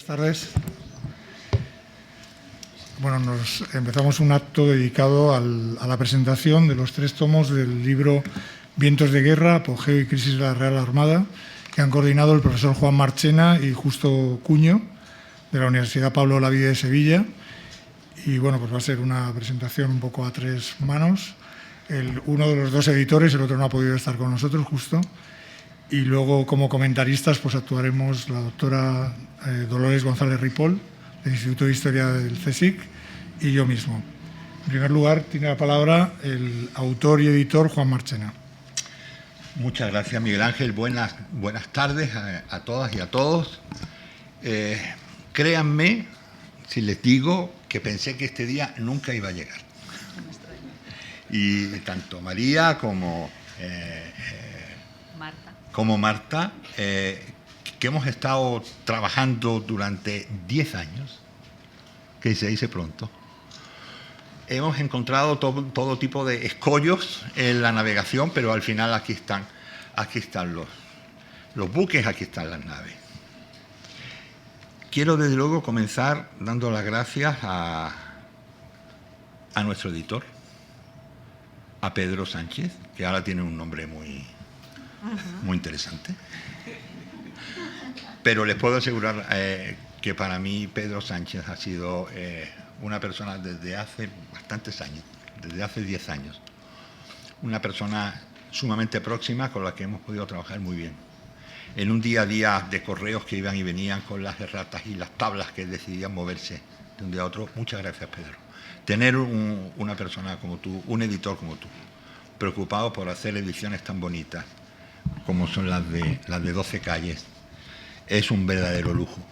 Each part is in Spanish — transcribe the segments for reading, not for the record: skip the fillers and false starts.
Buenas tardes. Bueno, nos empezamos un acto dedicado a la presentación de los 3 tomos del libro Vientos de guerra, apogeo y crisis de la Real Armada, que han coordinado el profesor Juan Marchena y Justo Cuño, de la Universidad Pablo Olavide de Sevilla. Y bueno, pues va a ser una presentación un poco a 3 manos. Uno de los 2 editores, el otro no ha podido estar con nosotros, Justo. Y luego, como comentaristas, pues actuaremos la doctora Dolores González Ripoll, del Instituto de Historia del CSIC, y yo mismo. En primer lugar, tiene la palabra el autor y editor Juan Marchena. Muchas gracias, Miguel Ángel. Buenas tardes a todas y a todos. Créanme si les digo que pensé que este día nunca iba a llegar. Y tanto María como Marta, que hemos estado trabajando durante 10 años, que se dice pronto, hemos encontrado todo tipo de escollos en la navegación, pero al final aquí están los buques, aquí están las naves. Quiero desde luego comenzar dando las gracias a nuestro editor, a Pedro Sánchez, que ahora tiene un nombre muy interesante. Pero les puedo asegurar que para mí Pedro Sánchez ha sido una persona desde hace bastantes años, desde hace 10 años, una persona sumamente próxima con la que hemos podido trabajar muy bien. En un día a día de correos que iban y venían con las erratas y las tablas que decidían moverse de un día a otro. Muchas gracias, Pedro. Tener una persona como tú, un editor como tú, preocupado por hacer ediciones tan bonitas como son las de 12 calles, es un verdadero lujo.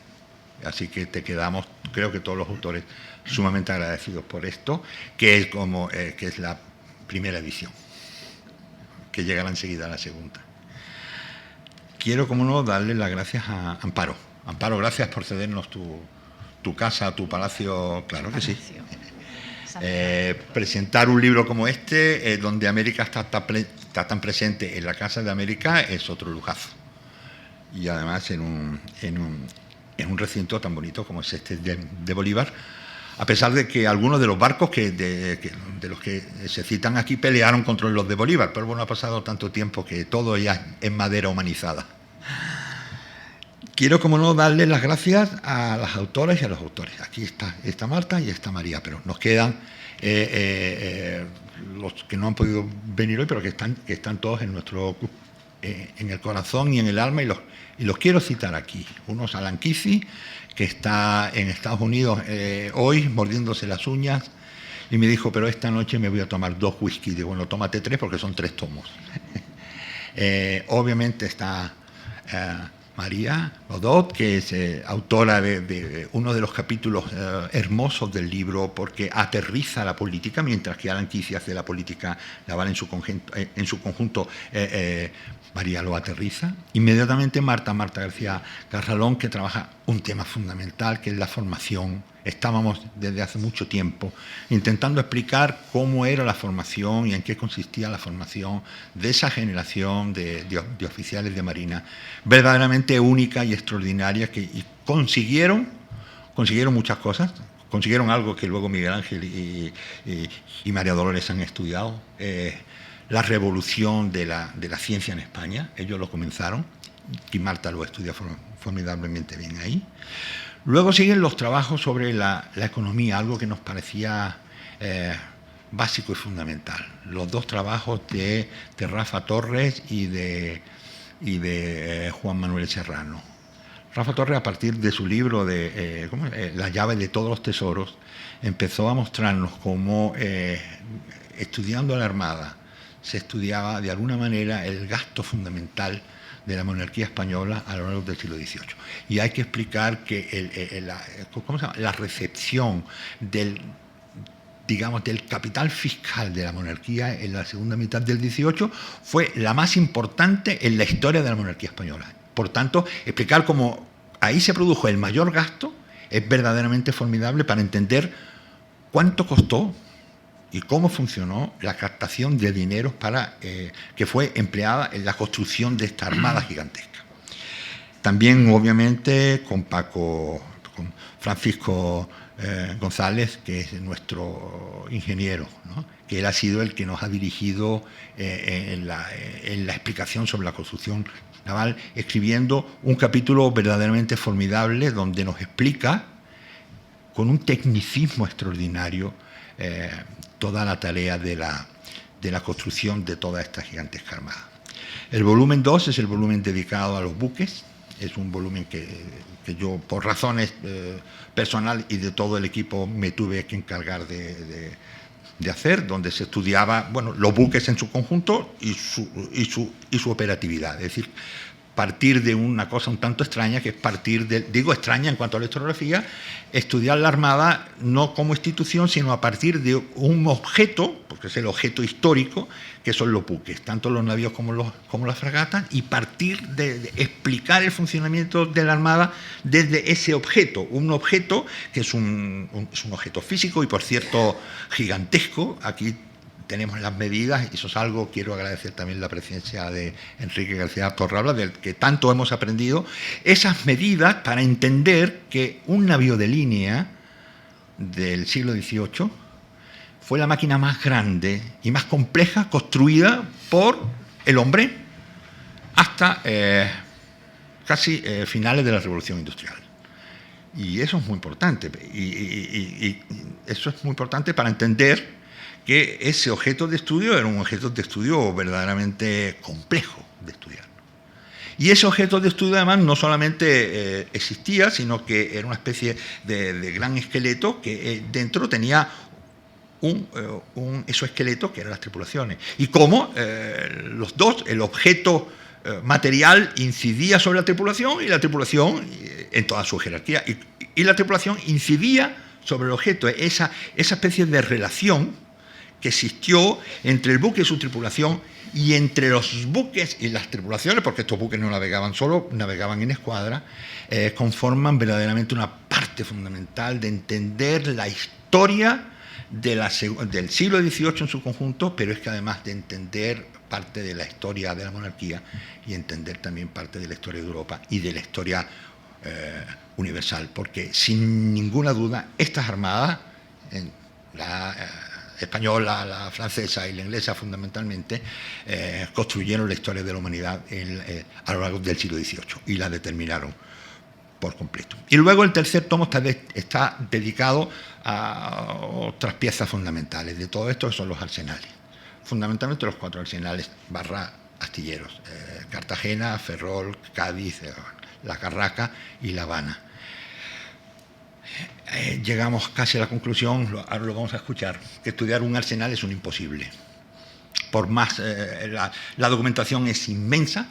Así que te quedamos, creo que todos los autores, sumamente agradecidos por esto, que es la primera edición, que llegará enseguida la segunda. Quiero, como no, darle las gracias a Amparo. Amparo, gracias por cedernos tu casa, tu palacio, claro que sí. Presentar un libro como este, donde América está tan presente en la Casa de América, es otro lujazo. Y además en un recinto tan bonito como es este de Bolívar, a pesar de que algunos de los barcos de los que se citan aquí pelearon contra los de Bolívar, pero bueno, ha pasado tanto tiempo que todo ya es madera humanizada. Quiero, como no, darle las gracias a las autoras y a los autores. Aquí está Marta y está María, pero nos quedan los que no han podido venir hoy, pero que están todos en el corazón y en el alma, y los quiero citar aquí. Uno es Alan Kizzi, que está en Estados Unidos hoy mordiéndose las uñas, y me dijo, pero esta noche me voy a tomar 2 whisky. Digo, bueno, tómate 3 porque son 3 tomos. Obviamente está María Godot, que es autora de uno de los capítulos hermosos del libro, porque aterriza la política, mientras que Alan Kizzi hace la política naval en su conjunto, María lo aterriza. Inmediatamente Marta García Carralón, que trabaja un tema fundamental, que es la formación. Estábamos desde hace mucho tiempo intentando explicar cómo era la formación y en qué consistía la formación de esa generación de oficiales de Marina, verdaderamente única y extraordinaria, y consiguieron muchas cosas. Consiguieron algo que luego Miguel Ángel y María Dolores han estudiado, la revolución de la ciencia en España. Ellos lo comenzaron y Marta lo estudia formidablemente bien ahí. Luego siguen los trabajos sobre la economía, algo que nos parecía básico y fundamental. Los 2 trabajos de Rafa Torres y de Juan Manuel Serrano. Rafa Torres, a partir de su libro La llave de todos los tesoros, empezó a mostrarnos cómo, estudiando la Armada, se estudiaba de alguna manera el gasto fundamental de la monarquía española a lo largo del siglo XVIII. Y hay que explicar que la recepción del capital fiscal de la monarquía en la segunda mitad del XVIII fue la más importante en la historia de la monarquía española. Por tanto, explicar cómo ahí se produjo el mayor gasto es verdaderamente formidable para entender cuánto costó y cómo funcionó la captación de dinero que fue empleada en la construcción de esta armada gigantesca. También, obviamente, con Paco con Francisco González, que es nuestro ingeniero, ¿no? Que él ha sido el que nos ha dirigido en la explicación sobre la construcción naval, escribiendo un capítulo verdaderamente formidable donde nos explica con un tecnicismo extraordinario toda la tarea de la construcción de toda esta gigantesca armada. El volumen 2 es el volumen dedicado a los buques. Es un volumen que yo, por razones personales y de todo el equipo, me tuve que encargar de hacer, donde se estudiaba, bueno, los buques en su conjunto y su operatividad. Es decir, partir de una cosa un tanto extraña, que es partir de, digo extraña en cuanto a la historiografía, estudiar la Armada no como institución, sino a partir de un objeto, porque es el objeto histórico, que son los buques, tanto los navíos como las fragatas, y partir de explicar el funcionamiento de la Armada desde ese objeto, un objeto que es un objeto físico y, por cierto, gigantesco. Aquí tenemos las medidas, y eso es algo, quiero agradecer también la presencia de Enrique García Torralba, del que tanto hemos aprendido, esas medidas para entender que un navío de línea del siglo XVIII fue la máquina más grande y más compleja construida por el hombre hasta casi finales de la Revolución Industrial. Y eso es muy importante, y eso es muy importante para entender que ese objeto de estudio era un objeto de estudio verdaderamente complejo de estudiar. Y ese objeto de estudio, además, no solamente existía, sino que era una especie de gran esqueleto que dentro tenía un exoesqueleto que eran las tripulaciones. Y cómo los dos, el objeto material incidía sobre la tripulación, y la tripulación en toda su jerarquía, y la tripulación incidía sobre el objeto. Esa especie de relación que existió entre el buque y su tripulación, y entre los buques y las tripulaciones, porque estos buques no navegaban solos, navegaban en escuadra, conforman verdaderamente una parte fundamental de entender la historia del siglo XVIII en su conjunto, pero es que además de entender parte de la historia de la monarquía, y entender también parte de la historia de Europa y de la historia universal, porque sin ninguna duda estas armadas, la española, la francesa y la inglesa fundamentalmente, construyeron la historia de la humanidad a lo largo del siglo XVIII y la determinaron por completo. Y luego el tercer tomo está dedicado a otras piezas fundamentales de todo esto, que son los arsenales. Fundamentalmente los 4 arsenales / astilleros: Cartagena, Ferrol, Cádiz, La Carraca y La Habana. Llegamos casi a la conclusión, ahora lo vamos a escuchar, que estudiar un arsenal es un imposible. Por más, la documentación es inmensa,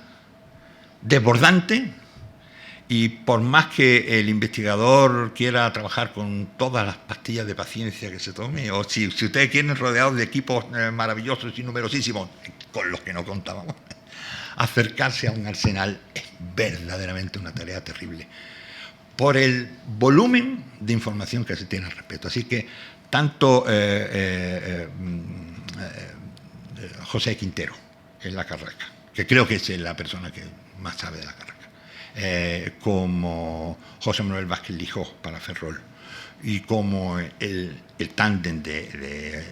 desbordante, y por más que el investigador quiera trabajar con todas las pastillas de paciencia que se tome, o si ustedes quieren, rodeados de equipos maravillosos y numerosísimos, con los que no contábamos, acercarse a un arsenal es verdaderamente una tarea terrible, por el volumen de información que se tiene al respecto. Así que tanto José Quintero en La Carraca, que creo que es la persona que más sabe de La Carraca, como José Manuel Vázquez Lijó para Ferrol, y como el tándem de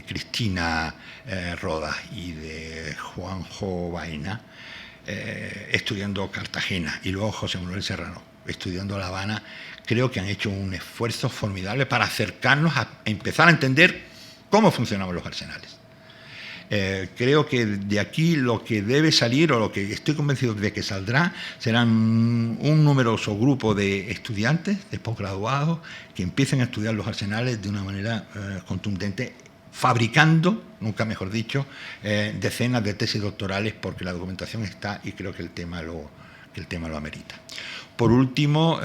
Cristina Rodas y de Juanjo Vaina, estudiando Cartagena, y luego José Manuel Serrano estudiando La Habana, creo que han hecho un esfuerzo formidable para acercarnos a empezar a entender cómo funcionaban los arsenales. Creo que de aquí lo que debe salir, o lo que estoy convencido de que saldrá, serán un numeroso grupo de estudiantes, de posgraduados, que empiecen a estudiar los arsenales de una manera contundente, fabricando, nunca mejor dicho, decenas de tesis doctorales, porque la documentación está, y creo que el tema lo amerita. Por último,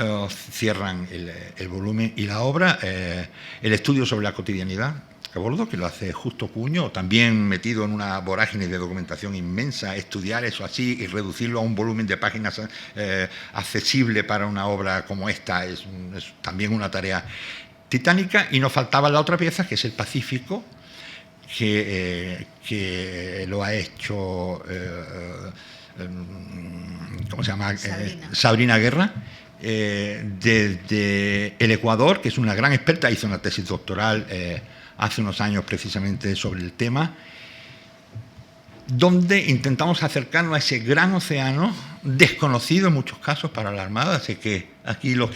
cierran el volumen y la obra el estudio sobre la cotidianidad a bordo, que lo hace Justo Cuño, también metido en una vorágine de documentación inmensa. Estudiar eso así y reducirlo a un volumen de páginas accesible para una obra como esta es también una tarea titánica. Y nos faltaba la otra pieza, que es el Pacífico, que lo ha hecho ¿cómo se llama? Sabrina Guerra, desde el Ecuador, que es una gran experta, hizo una tesis doctoral hace unos años precisamente sobre el tema, donde intentamos acercarnos a ese gran océano, desconocido en muchos casos para la Armada. Así que aquí los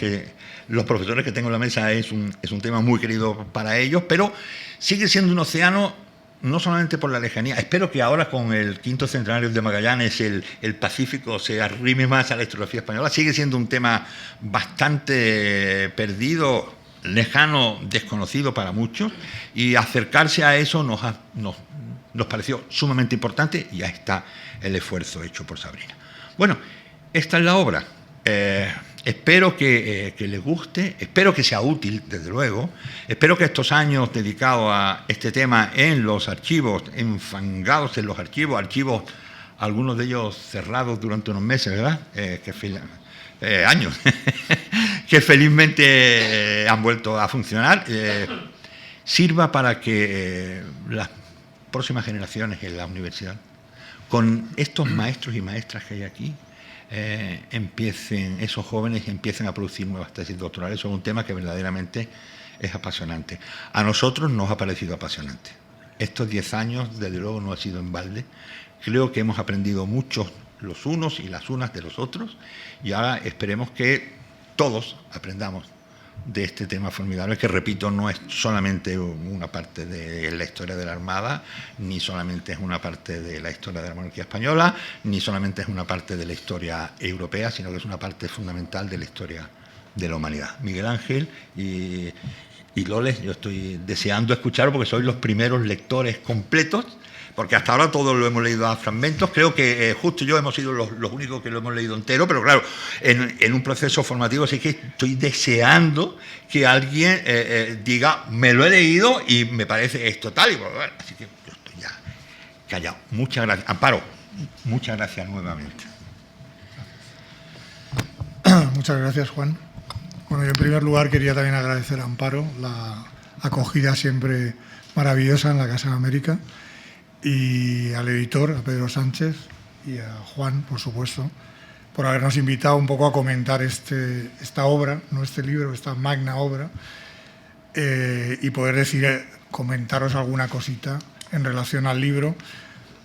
profesores que tengo en la mesa es un tema muy querido para ellos, pero sigue siendo un océano no solamente por la lejanía. Espero que ahora con el 5º centenario de Magallanes el Pacífico se arrime más a la historiografía española. Sigue siendo un tema bastante perdido, lejano, desconocido para muchos, y acercarse a eso nos pareció sumamente importante, y ahí está el esfuerzo hecho por Sabrina. Bueno, esta es la obra. Espero que les guste, espero que sea útil, desde luego. Espero que estos años dedicados a este tema en los archivos, enfangados en los archivos, algunos de ellos cerrados durante unos meses, ¿verdad? Años, que felizmente han vuelto a funcionar, sirva para que las próximas generaciones en la universidad, con estos maestros y maestras que hay aquí, esos jóvenes empiecen a producir nuevas tesis doctorales sobre un tema que verdaderamente es apasionante. A nosotros nos ha parecido apasionante. Estos 10 años, desde luego, no ha sido en balde. Creo que hemos aprendido mucho los unos y las unas de los otros, y ahora esperemos que todos aprendamos de este tema formidable, que, repito, no es solamente una parte de la historia de la Armada, ni solamente es una parte de la historia de la monarquía española, ni solamente es una parte de la historia europea, sino que es una parte fundamental de la historia de la humanidad. Miguel Ángel y Loles, yo estoy deseando escucharos porque sois los primeros lectores completos, porque hasta ahora todos lo hemos leído a fragmentos. Creo que justo yo hemos sido los únicos que lo hemos leído entero, pero claro, en un proceso formativo, así que estoy deseando que alguien diga, me lo he leído y me parece esto tal, y bueno, así que yo estoy ya callado. Muchas gracias. Amparo, muchas gracias nuevamente. Muchas gracias, Juan. Bueno, yo en primer lugar quería también agradecer a Amparo la acogida siempre maravillosa en la Casa de América, y al editor, a Pedro Sánchez, y a Juan, por supuesto, por habernos invitado un poco a comentar esta obra, no este libro, esta magna obra, y poder comentaros alguna cosita en relación al libro.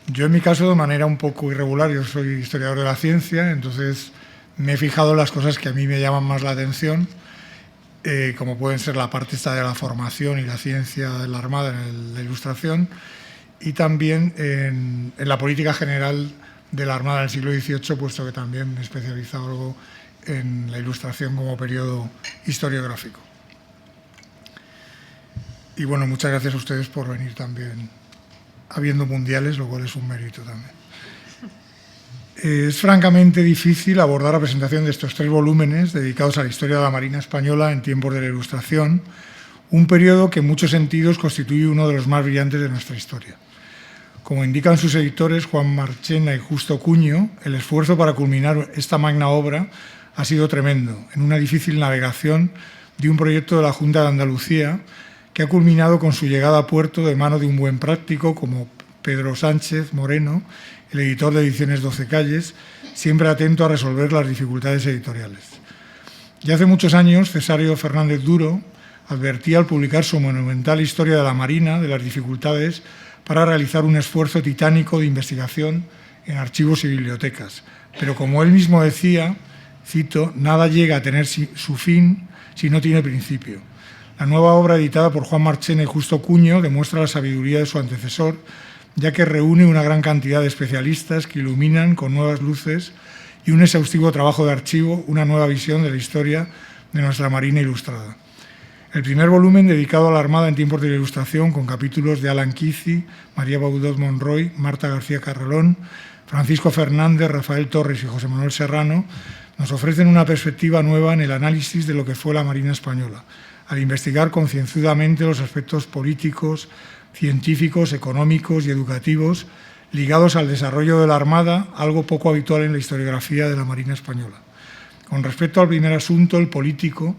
Yo, en mi caso, de manera un poco irregular, yo soy historiador de la ciencia, entonces me he fijado en las cosas que a mí me llaman más la atención, como pueden ser la parte esta de la formación y la ciencia de la Armada en la Ilustración, y también en la política general de la Armada en el siglo XVIII, puesto que también me he especializado algo en la Ilustración como periodo historiográfico. Y bueno, muchas gracias a ustedes por venir también, habiendo mundiales, lo cual es un mérito también. Es francamente difícil abordar la presentación de estos 3 volúmenes dedicados a la historia de la Marina española en tiempos de la Ilustración, un periodo que en muchos sentidos constituye uno de los más brillantes de nuestra historia. Como indican sus editores, Juan Marchena y Justo Cuño, el esfuerzo para culminar esta magna obra ha sido tremendo, en una difícil navegación de un proyecto de la Junta de Andalucía que ha culminado con su llegada a puerto de mano de un buen práctico como Pedro Sánchez Moreno, el editor de Ediciones 12 Calles, siempre atento a resolver las dificultades editoriales. Ya hace muchos años, Cesario Fernández Duro advertía al publicar su monumental Historia de la Marina de las dificultades para realizar un esfuerzo titánico de investigación en archivos y bibliotecas. Pero como él mismo decía, cito, nada llega a tener su fin si no tiene principio. La nueva obra editada por Juan Marchena y Justo Cuño demuestra la sabiduría de su antecesor, ya que reúne una gran cantidad de especialistas que iluminan con nuevas luces y un exhaustivo trabajo de archivo, una nueva visión de la historia de nuestra Marina ilustrada. El primer volumen, dedicado a la Armada en tiempos de la Ilustración, con capítulos de Alan Kizzi, María Baudot Monroy, Marta García Carralón, Francisco Fernández, Rafael Torres y José Manuel Serrano, nos ofrecen una perspectiva nueva en el análisis de lo que fue la Marina española, al investigar concienzudamente los aspectos políticos, científicos, económicos y educativos ligados al desarrollo de la Armada, algo poco habitual en la historiografía de la Marina española. Con respecto al primer asunto, el político,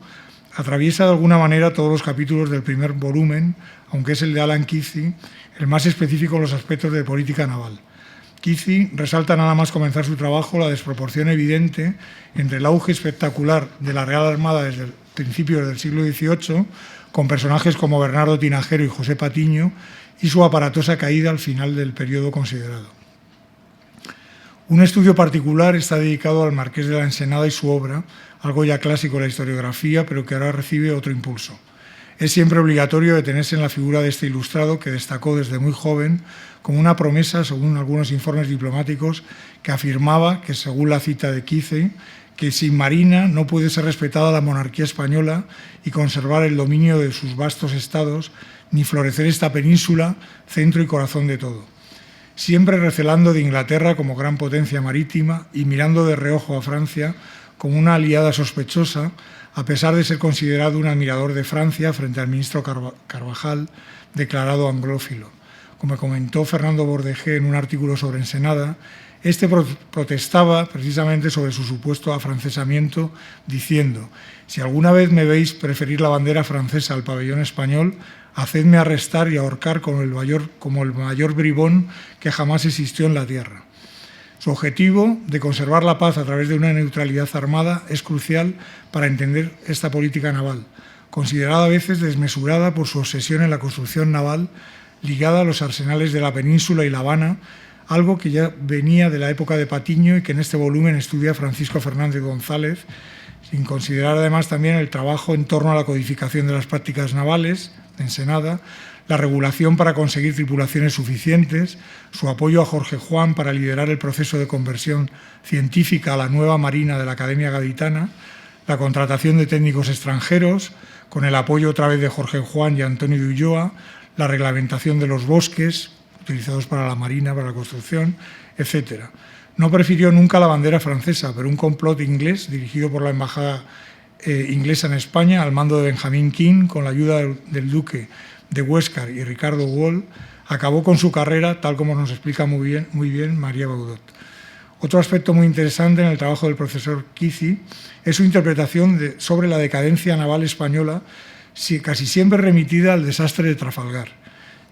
atraviesa de alguna manera todos los capítulos del primer volumen, aunque es el de Alan Kizzi, el más específico en los aspectos de política naval. Kici resalta nada más comenzar su trabajo la desproporción evidente entre el auge espectacular de la Real Armada desde principios del siglo XVIII, con personajes como Bernardo Tinajero y José Patiño, y su aparatosa caída al final del periodo considerado. Un estudio particular está dedicado al Marqués de la Ensenada y su obra, algo ya clásico en la historiografía, pero que ahora recibe otro impulso. Es siempre obligatorio detenerse en la figura de este ilustrado que destacó desde muy joven como una promesa, según algunos informes diplomáticos, que afirmaba que, según la cita de Kici, que sin Marina no puede ser respetada la monarquía española y conservar el dominio de sus vastos estados, ni florecer esta península, centro y corazón de todo. Siempre recelando de Inglaterra como gran potencia marítima y mirando de reojo a Francia como una aliada sospechosa, a pesar de ser considerado un admirador de Francia frente al ministro Carvajal, declarado anglófilo. Como comentó Fernando Bordejé en un artículo sobre Ensenada, este protestaba precisamente sobre su supuesto afrancesamiento, diciendo: si alguna vez me veis preferir la bandera francesa al pabellón español, hacedme arrestar y ahorcar como el mayor bribón que jamás existió en la tierra. Su objetivo de conservar la paz a través de una neutralidad armada es crucial para entender esta política naval, considerada a veces desmesurada por su obsesión en la construcción naval ligada a los arsenales de la península y La Habana, algo que ya venía de la época de Patiño y que en este volumen estudia Francisco Fernández González, sin considerar además también el trabajo en torno a la codificación de las prácticas navales de Ensenada, la regulación para conseguir tripulaciones suficientes, su apoyo a Jorge Juan para liderar el proceso de conversión científica a la nueva Marina de la Academia Gaditana, la contratación de técnicos extranjeros, con el apoyo otra vez de Jorge Juan y Antonio de Ulloa, la reglamentación de los bosques utilizados para la Marina, para la construcción, etc. No prefirió nunca la bandera francesa, pero un complot inglés dirigido por la Embajada inglesa en España al mando de Benjamin King, con la ayuda del duque de Huéscar y Ricardo Wall, acabó con su carrera, tal como nos explica muy bien María Baudot. Otro aspecto muy interesante en el trabajo del profesor Kici es su interpretación sobre la decadencia naval española, casi siempre remitida al desastre de Trafalgar.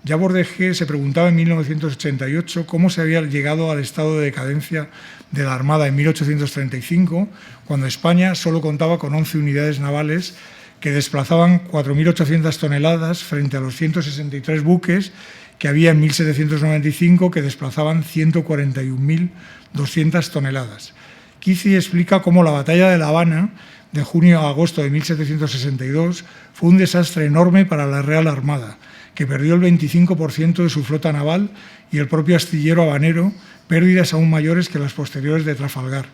Ya Bordejé se preguntaba en 1988 cómo se había llegado al estado de decadencia de la Armada en 1835, cuando España solo contaba con 11 unidades navales que desplazaban 4.800 toneladas frente a los 163 buques que había en 1795, que desplazaban 141.200 toneladas. Kici explica cómo la batalla de La Habana, de junio a agosto de 1762, fue un desastre enorme para la Real Armada, que perdió el 25% de su flota naval y el propio astillero habanero, pérdidas aún mayores que las posteriores de Trafalgar,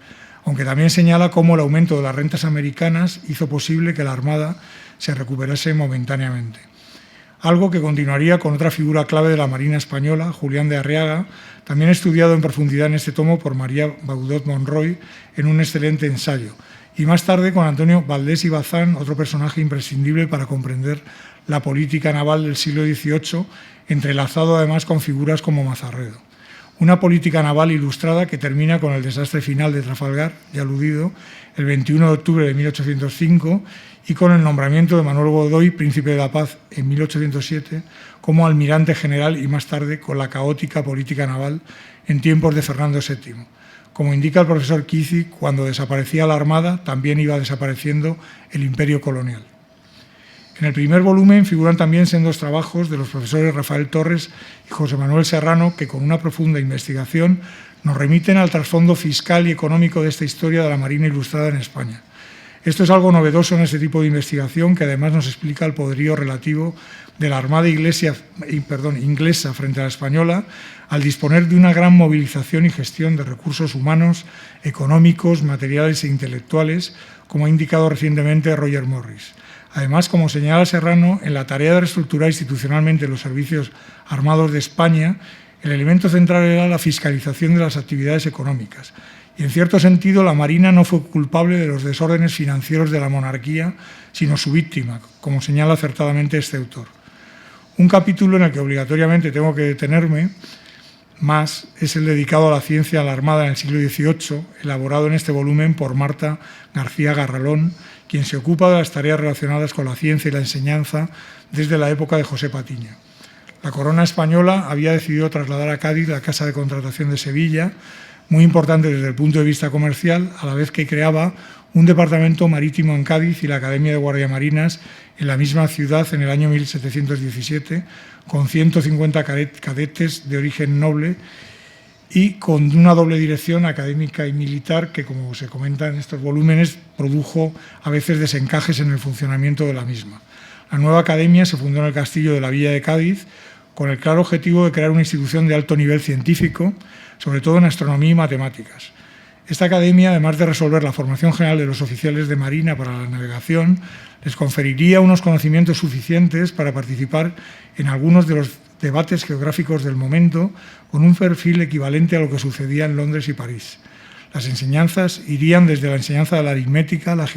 aunque también señala cómo el aumento de las rentas americanas hizo posible que la Armada se recuperase momentáneamente. Algo que continuaría con otra figura clave de la Marina española, Julián de Arriaga, también estudiado en profundidad en este tomo por María Baudot Monroy en un excelente ensayo, y más tarde con Antonio Valdés y Bazán, otro personaje imprescindible para comprender la política naval del siglo XVIII, entrelazado además con figuras como Mazarredo. Una política naval ilustrada que termina con el desastre final de Trafalgar, ya aludido, el 21 de octubre de 1805, y con el nombramiento de Manuel Godoy, príncipe de la paz, en 1807, como almirante general y más tarde con la caótica política naval en tiempos de Fernando VII. Como indica el profesor Kici, cuando desaparecía la Armada, también iba desapareciendo el imperio colonial. En el primer volumen figuran también sendos trabajos de los profesores Rafael Torres y José Manuel Serrano, que con una profunda investigación nos remiten al trasfondo fiscal y económico de esta historia de la Marina ilustrada en España. Esto es algo novedoso en este tipo de investigación, que además nos explica el poderío relativo de la Armada inglesa frente a la española, al disponer de una gran movilización y gestión de recursos humanos, económicos, materiales e intelectuales, como ha indicado recientemente Roger Morris. Además, como señala Serrano, en la tarea de reestructurar institucionalmente los servicios armados de España, el elemento central era la fiscalización de las actividades económicas. Y, en cierto sentido, la Marina no fue culpable de los desórdenes financieros de la monarquía, sino su víctima, como señala acertadamente este autor. Un capítulo en el que obligatoriamente tengo que detenerme más es el dedicado a la ciencia de la Armada en el siglo XVIII, elaborado en este volumen por Marta García Garralón, quien se ocupa de las tareas relacionadas con la ciencia y la enseñanza desde la época de José Patiño. La corona española había decidido trasladar a Cádiz la Casa de Contratación de Sevilla, muy importante desde el punto de vista comercial, a la vez que creaba un departamento marítimo en Cádiz y la Academia de Guardiamarinas en la misma ciudad en el año 1717, con 150 cadetes de origen noble y con una doble dirección académica y militar que, como se comenta en estos volúmenes, produjo a veces desencajes en el funcionamiento de la misma. La nueva academia se fundó en el castillo de la Villa de Cádiz con el claro objetivo de crear una institución de alto nivel científico, sobre todo en astronomía y matemáticas. Esta academia, además de resolver la formación general de los oficiales de Marina para la navegación, les conferiría unos conocimientos suficientes para participar en algunos de los debates geográficos del momento, con un perfil equivalente a lo que sucedía en Londres y París. Las enseñanzas irían desde la enseñanza de la aritmética, la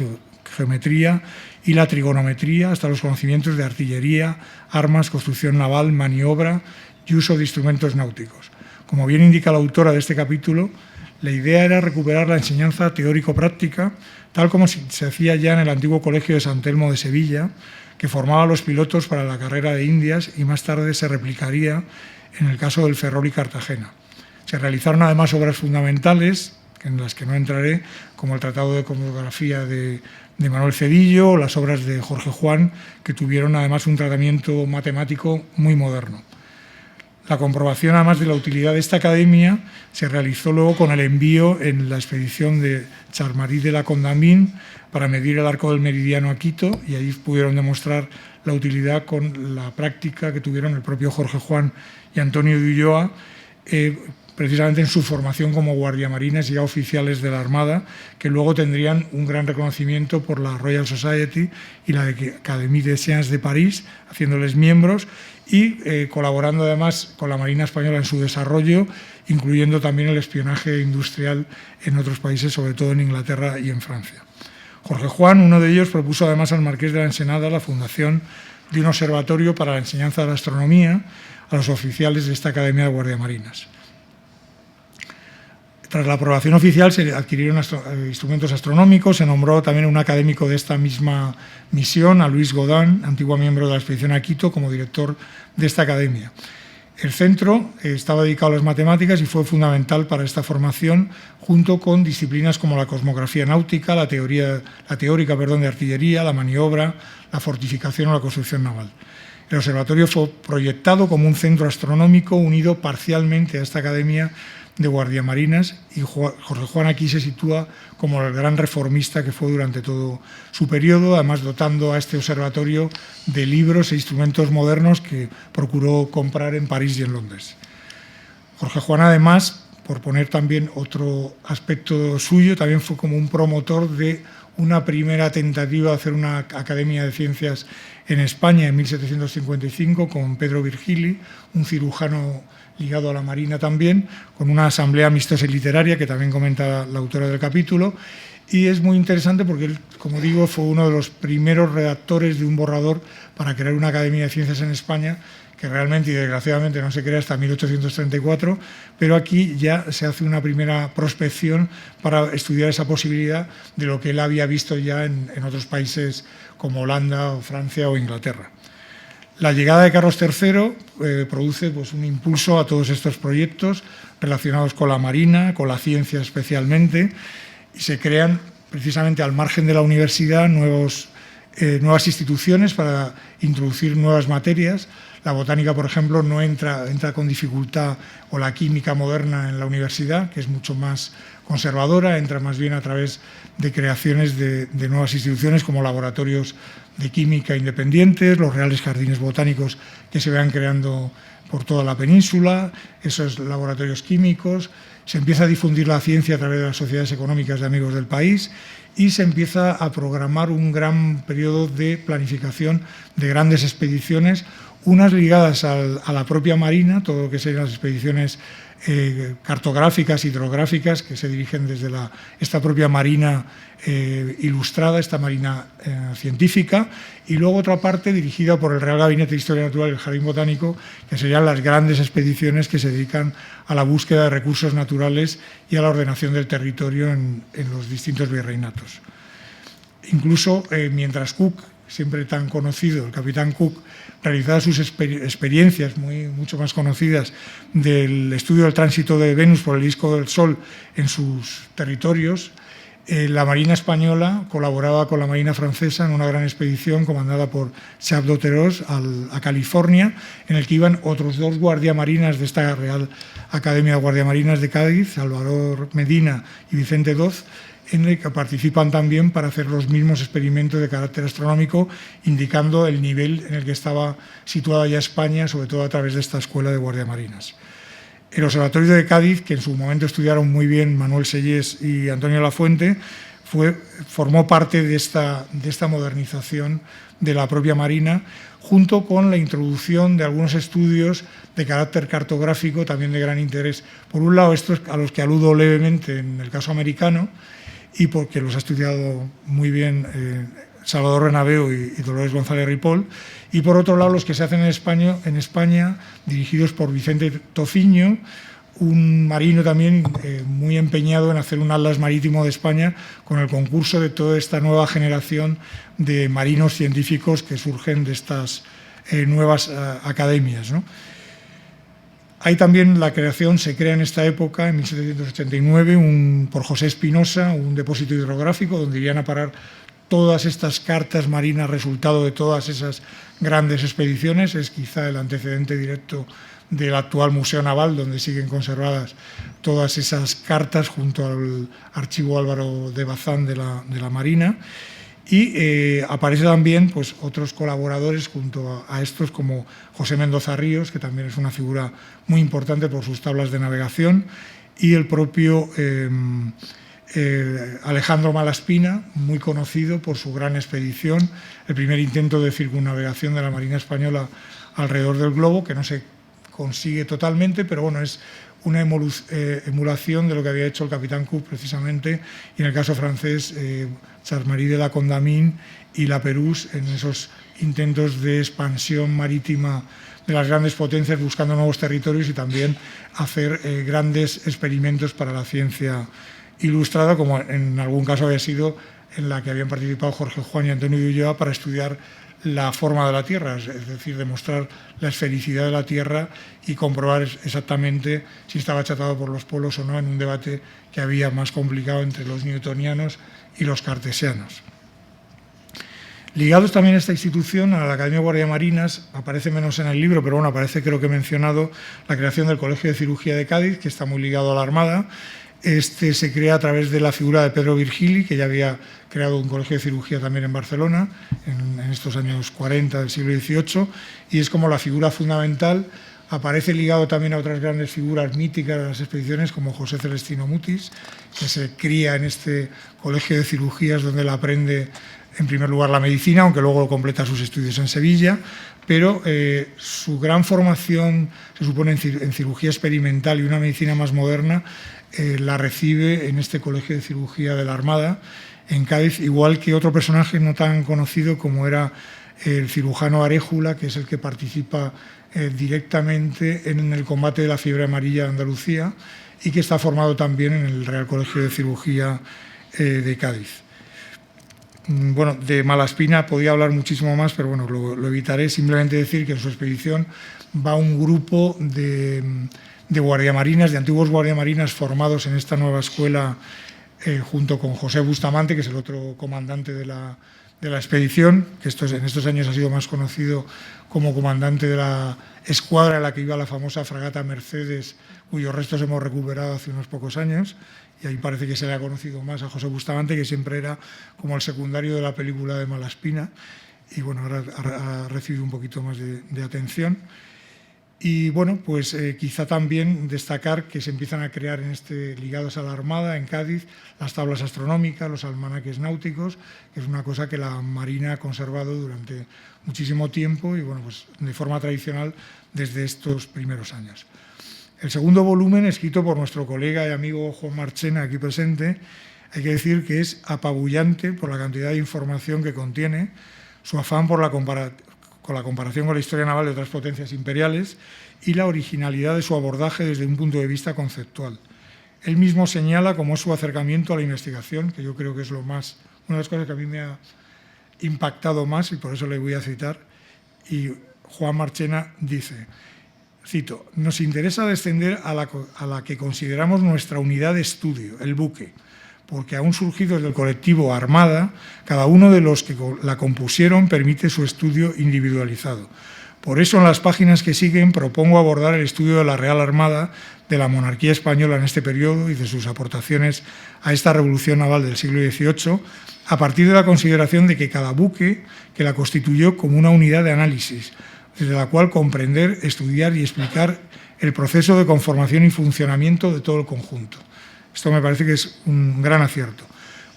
geometría y la trigonometría, hasta los conocimientos de artillería, armas, construcción naval, maniobra y uso de instrumentos náuticos. Como bien indica la autora de este capítulo, la idea era recuperar la enseñanza teórico-práctica, tal como se hacía ya en el antiguo Colegio de San Telmo de Sevilla, que formaba a los pilotos para la carrera de Indias y más tarde se replicaría en el caso del Ferrol y Cartagena. Se realizaron además obras fundamentales, en las que no entraré, como el Tratado de Cosmografía de Manuel Cedillo o las obras de Jorge Juan, que tuvieron además un tratamiento matemático muy moderno. La comprobación, además de la utilidad de esta academia, se realizó luego con el envío en la expedición de Charmarí de la Condamine para medir el arco del meridiano a Quito, y ahí pudieron demostrar la utilidad con la práctica que tuvieron el propio Jorge Juan y Antonio de Ulloa, precisamente en su formación como guardiamarines y ya oficiales de la Armada, que luego tendrían un gran reconocimiento por la Royal Society y la Académie des Sciences de París, haciéndoles miembros y colaborando además con la Marina Española en su desarrollo, incluyendo también el espionaje industrial en otros países, sobre todo en Inglaterra y en Francia. Jorge Juan, uno de ellos, propuso además al Marqués de la Ensenada la fundación de un observatorio para la enseñanza de la astronomía a los oficiales de esta Academia de Guardiamarinas. Tras la aprobación oficial se adquirieron instrumentos astronómicos, se nombró también un académico de esta misma misión, a Luis Godin, antiguo miembro de la expedición a Quito, como director de esta academia. El centro estaba dedicado a las matemáticas y fue fundamental para esta formación, junto con disciplinas como la cosmografía náutica, la teórica de artillería, la maniobra, la fortificación o la construcción naval. El observatorio fue proyectado como un centro astronómico unido parcialmente a esta academia de guardiamarinas, y Jorge Juan aquí se sitúa como el gran reformista que fue durante todo su periodo, además dotando a este observatorio de libros e instrumentos modernos que procuró comprar en París y en Londres. Jorge Juan, además, por poner también otro aspecto suyo, también fue como un promotor de una primera tentativa de hacer una academia de ciencias en España en 1755 con Pedro Virgili, un cirujano ligado a la Marina también, con una asamblea amistosa y literaria que también comenta la autora del capítulo. Y es muy interesante porque él, como digo, fue uno de los primeros redactores de un borrador para crear una academia de ciencias en España, que realmente y desgraciadamente no se crea hasta 1834, pero aquí ya se hace una primera prospección para estudiar esa posibilidad de lo que él había visto ya en otros países como Holanda, o Francia o Inglaterra. La llegada de Carlos III produce un impulso a todos estos proyectos relacionados con la Marina, con la ciencia especialmente, y se crean precisamente al margen de la universidad nuevas instituciones para introducir nuevas materias. La botánica, por ejemplo, no entra con dificultad, o la química moderna en la universidad, que es mucho más conservadora, entra más bien a través de creaciones de nuevas instituciones como laboratorios de química independientes, los reales jardines botánicos que se van creando por toda la península, esos laboratorios químicos. Se empieza a difundir la ciencia a través de las sociedades económicas de amigos del país y se empieza a programar un gran periodo de planificación de grandes expediciones, unas ligadas a la propia Marina, todo lo que sean las expediciones cartográficas, hidrográficas, que se dirigen desde esta propia Marina ilustrada, esta Marina científica, y luego otra parte dirigida por el Real Gabinete de Historia Natural y el Jardín Botánico, que serían las grandes expediciones que se dedican a la búsqueda de recursos naturales y a la ordenación del territorio en los distintos virreinatos. Incluso mientras Cook siempre tan conocido, el capitán Cook, realizaba sus experiencias mucho más conocidas del estudio del tránsito de Venus por el disco del Sol en sus territorios, la Marina española colaboraba con la Marina francesa en una gran expedición comandada por Charles d'Auteros a California, en el que iban otros 2 guardiamarinas de esta Real Academia de Guardiamarinas de Cádiz, Salvador Medina y Vicente Doz, en el que participan también para hacer los mismos experimentos de carácter astronómico, indicando el nivel en el que estaba situada ya España, sobre todo a través de esta escuela de guardiamarinas. El Observatorio de Cádiz, que en su momento estudiaron muy bien Manuel Sellés y Antonio Lafuente, formó parte de esta modernización de la propia Marina, junto con la introducción de algunos estudios de carácter cartográfico, también de gran interés. Por un lado, estos a los que aludo levemente en el caso americano, y porque los ha estudiado muy bien Salvador Bernabeu y Dolores González Ripoll, y por otro lado los que se hacen en España dirigidos por Vicente Tociño, un marino también muy empeñado en hacer un atlas marítimo de España con el concurso de toda esta nueva generación de marinos científicos que surgen de estas nuevas academias, ¿no? Hay también la creación, se crea en esta época, en 1789, por José Espinosa, un depósito hidrográfico donde irían a parar todas estas cartas marinas, resultado de todas esas grandes expediciones. Es quizá el antecedente directo del actual Museo Naval, donde siguen conservadas todas esas cartas junto al archivo Álvaro de Bazán de la Marina. Y aparece también pues, otros colaboradores junto a estos, como José Mendoza Ríos, que también es una figura muy importante por sus tablas de navegación, y el propio Alejandro Malaspina, muy conocido por su gran expedición, el primer intento de circunnavegación de la Marina Española alrededor del globo, que no se consigue totalmente, pero bueno, es una emulación de lo que había hecho el capitán Cook precisamente, y en el caso francés, Charles-Marie de la Condamine y la Pérouse, en esos intentos de expansión marítima de las grandes potencias, buscando nuevos territorios y también hacer grandes experimentos para la ciencia ilustrada, como en algún caso había sido en la que habían participado Jorge Juan y Antonio de Ulloa para estudiar la forma de la Tierra, es decir, demostrar la esfericidad de la Tierra y comprobar exactamente si estaba achatado por los polos o no, en un debate que había más complicado entre los newtonianos y los cartesianos. Ligados también a esta institución, a la Academia de Guardiamarinas, aparece menos en el libro, pero bueno, aparece, creo que he mencionado, la creación del Colegio de Cirugía de Cádiz, que está muy ligado a la Armada. Este se crea a través de la figura de Pedro Virgili, que ya había creado un colegio de cirugía también en Barcelona, en estos años 40 del siglo XVIII, y es como la figura fundamental. Aparece ligado también a otras grandes figuras míticas de las expediciones, como José Celestino Mutis, que se cría en este colegio de cirugías donde él aprende, en primer lugar, la medicina, aunque luego completa sus estudios en Sevilla, pero su gran formación, se supone, en cirugía experimental y una medicina más moderna, la recibe en este Colegio de Cirugía de la Armada, en Cádiz, igual que otro personaje no tan conocido como era el cirujano Aréjula, que es el que participa directamente en el combate de la fiebre amarilla de Andalucía y que está formado también en el Real Colegio de Cirugía de Cádiz. Bueno, de Malaspina podía hablar muchísimo más, pero bueno, lo evitaré. Simplemente decir que en su expedición va un grupo de guardiamarinas, de antiguos guardiamarinas formados en esta nueva escuela, junto con José Bustamante, que es el otro comandante de la expedición, que en estos años ha sido más conocido como comandante de la escuadra en la que iba la famosa fragata Mercedes, cuyos restos hemos recuperado hace unos pocos años, y ahí parece que se le ha conocido más a José Bustamante, que siempre era como el secundario de la película de Malaspina, y bueno, ahora ha recibido un poquito más de atención. Y bueno, pues quizá también destacar que se empiezan a crear ligados a la Armada, en Cádiz, las tablas astronómicas, los almanaques náuticos, que es una cosa que la Marina ha conservado durante muchísimo tiempo y bueno, pues de forma tradicional desde estos primeros años. El segundo volumen, escrito por nuestro colega y amigo Juan Marchena, aquí presente, hay que decir que es apabullante por la cantidad de información que contiene, su afán por con la comparación con la historia naval de otras potencias imperiales y la originalidad de su abordaje desde un punto de vista conceptual. Él mismo señala cómo es su acercamiento a la investigación, que yo creo que es una de las cosas que a mí me ha impactado más, y por eso le voy a citar. Y Juan Marchena dice, cito, nos interesa descender a la que consideramos nuestra unidad de estudio, el buque, porque aún surgidos del colectivo Armada, cada uno de los que la compusieron permite su estudio individualizado. Por eso, en las páginas que siguen, propongo abordar el estudio de la Real Armada, de la monarquía española en este periodo y de sus aportaciones a esta revolución naval del siglo XVIII, a partir de la consideración de que cada buque que la constituyó como una unidad de análisis, desde la cual comprender, estudiar y explicar el proceso de conformación y funcionamiento de todo el conjunto. Esto me parece que es un gran acierto.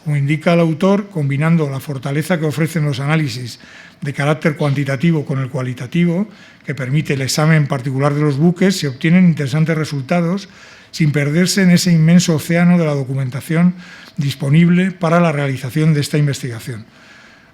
Como indica el autor, combinando la fortaleza que ofrecen los análisis de carácter cuantitativo con el cualitativo, que permite el examen particular de los buques, se obtienen interesantes resultados sin perderse en ese inmenso océano de la documentación disponible para la realización de esta investigación.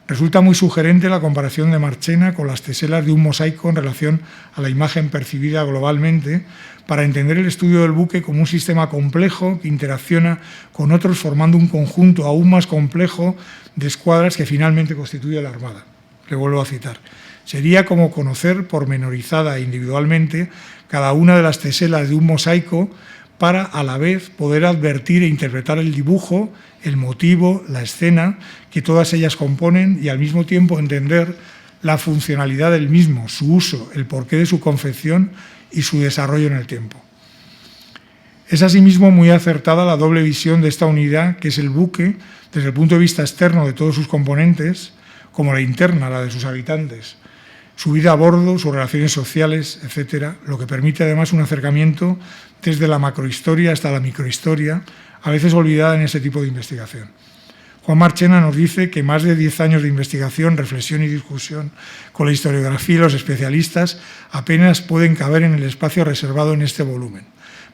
Resulta muy sugerente la comparación de Marchena con las teselas de un mosaico en relación a la imagen percibida globalmente, para entender el estudio del buque como un sistema complejo que interacciona con otros formando un conjunto aún más complejo de escuadras que finalmente constituye la Armada. Le vuelvo a citar. Sería como conocer pormenorizada e individualmente cada una de las teselas de un mosaico para, a la vez, poder advertir e interpretar el dibujo, el motivo, la escena que todas ellas componen y, al mismo tiempo, entender la funcionalidad del mismo, su uso, el porqué de su confección y su desarrollo en el tiempo. Es asimismo muy acertada la doble visión de esta unidad, que es el buque, desde el punto de vista externo de todos sus componentes, como la interna, la de sus habitantes, su vida a bordo, sus relaciones sociales, etcétera, lo que permite además un acercamiento desde la macrohistoria hasta la microhistoria, a veces olvidada en ese tipo de investigación. Juan Marchena nos dice que más de 10 años de investigación, reflexión y discusión con la historiografía y los especialistas apenas pueden caber en el espacio reservado en este volumen.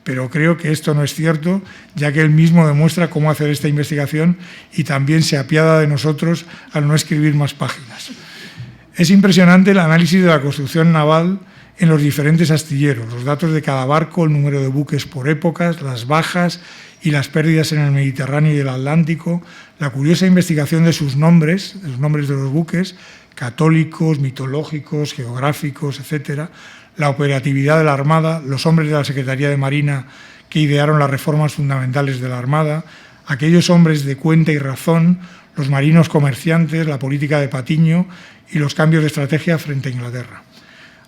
Pero creo que esto no es cierto, ya que él mismo demuestra cómo hacer esta investigación y también se apiada de nosotros al no escribir más páginas. Es impresionante el análisis de la construcción naval en los diferentes astilleros, los datos de cada barco, el número de buques por épocas, las bajas y las pérdidas en el Mediterráneo y el Atlántico, la curiosa investigación de sus nombres, de los nombres de los buques, católicos, mitológicos, geográficos, etcétera, la operatividad de la Armada, los hombres de la Secretaría de Marina que idearon las reformas fundamentales de la Armada, aquellos hombres de cuenta y razón, los marinos comerciantes, la política de Patiño y los cambios de estrategia frente a Inglaterra.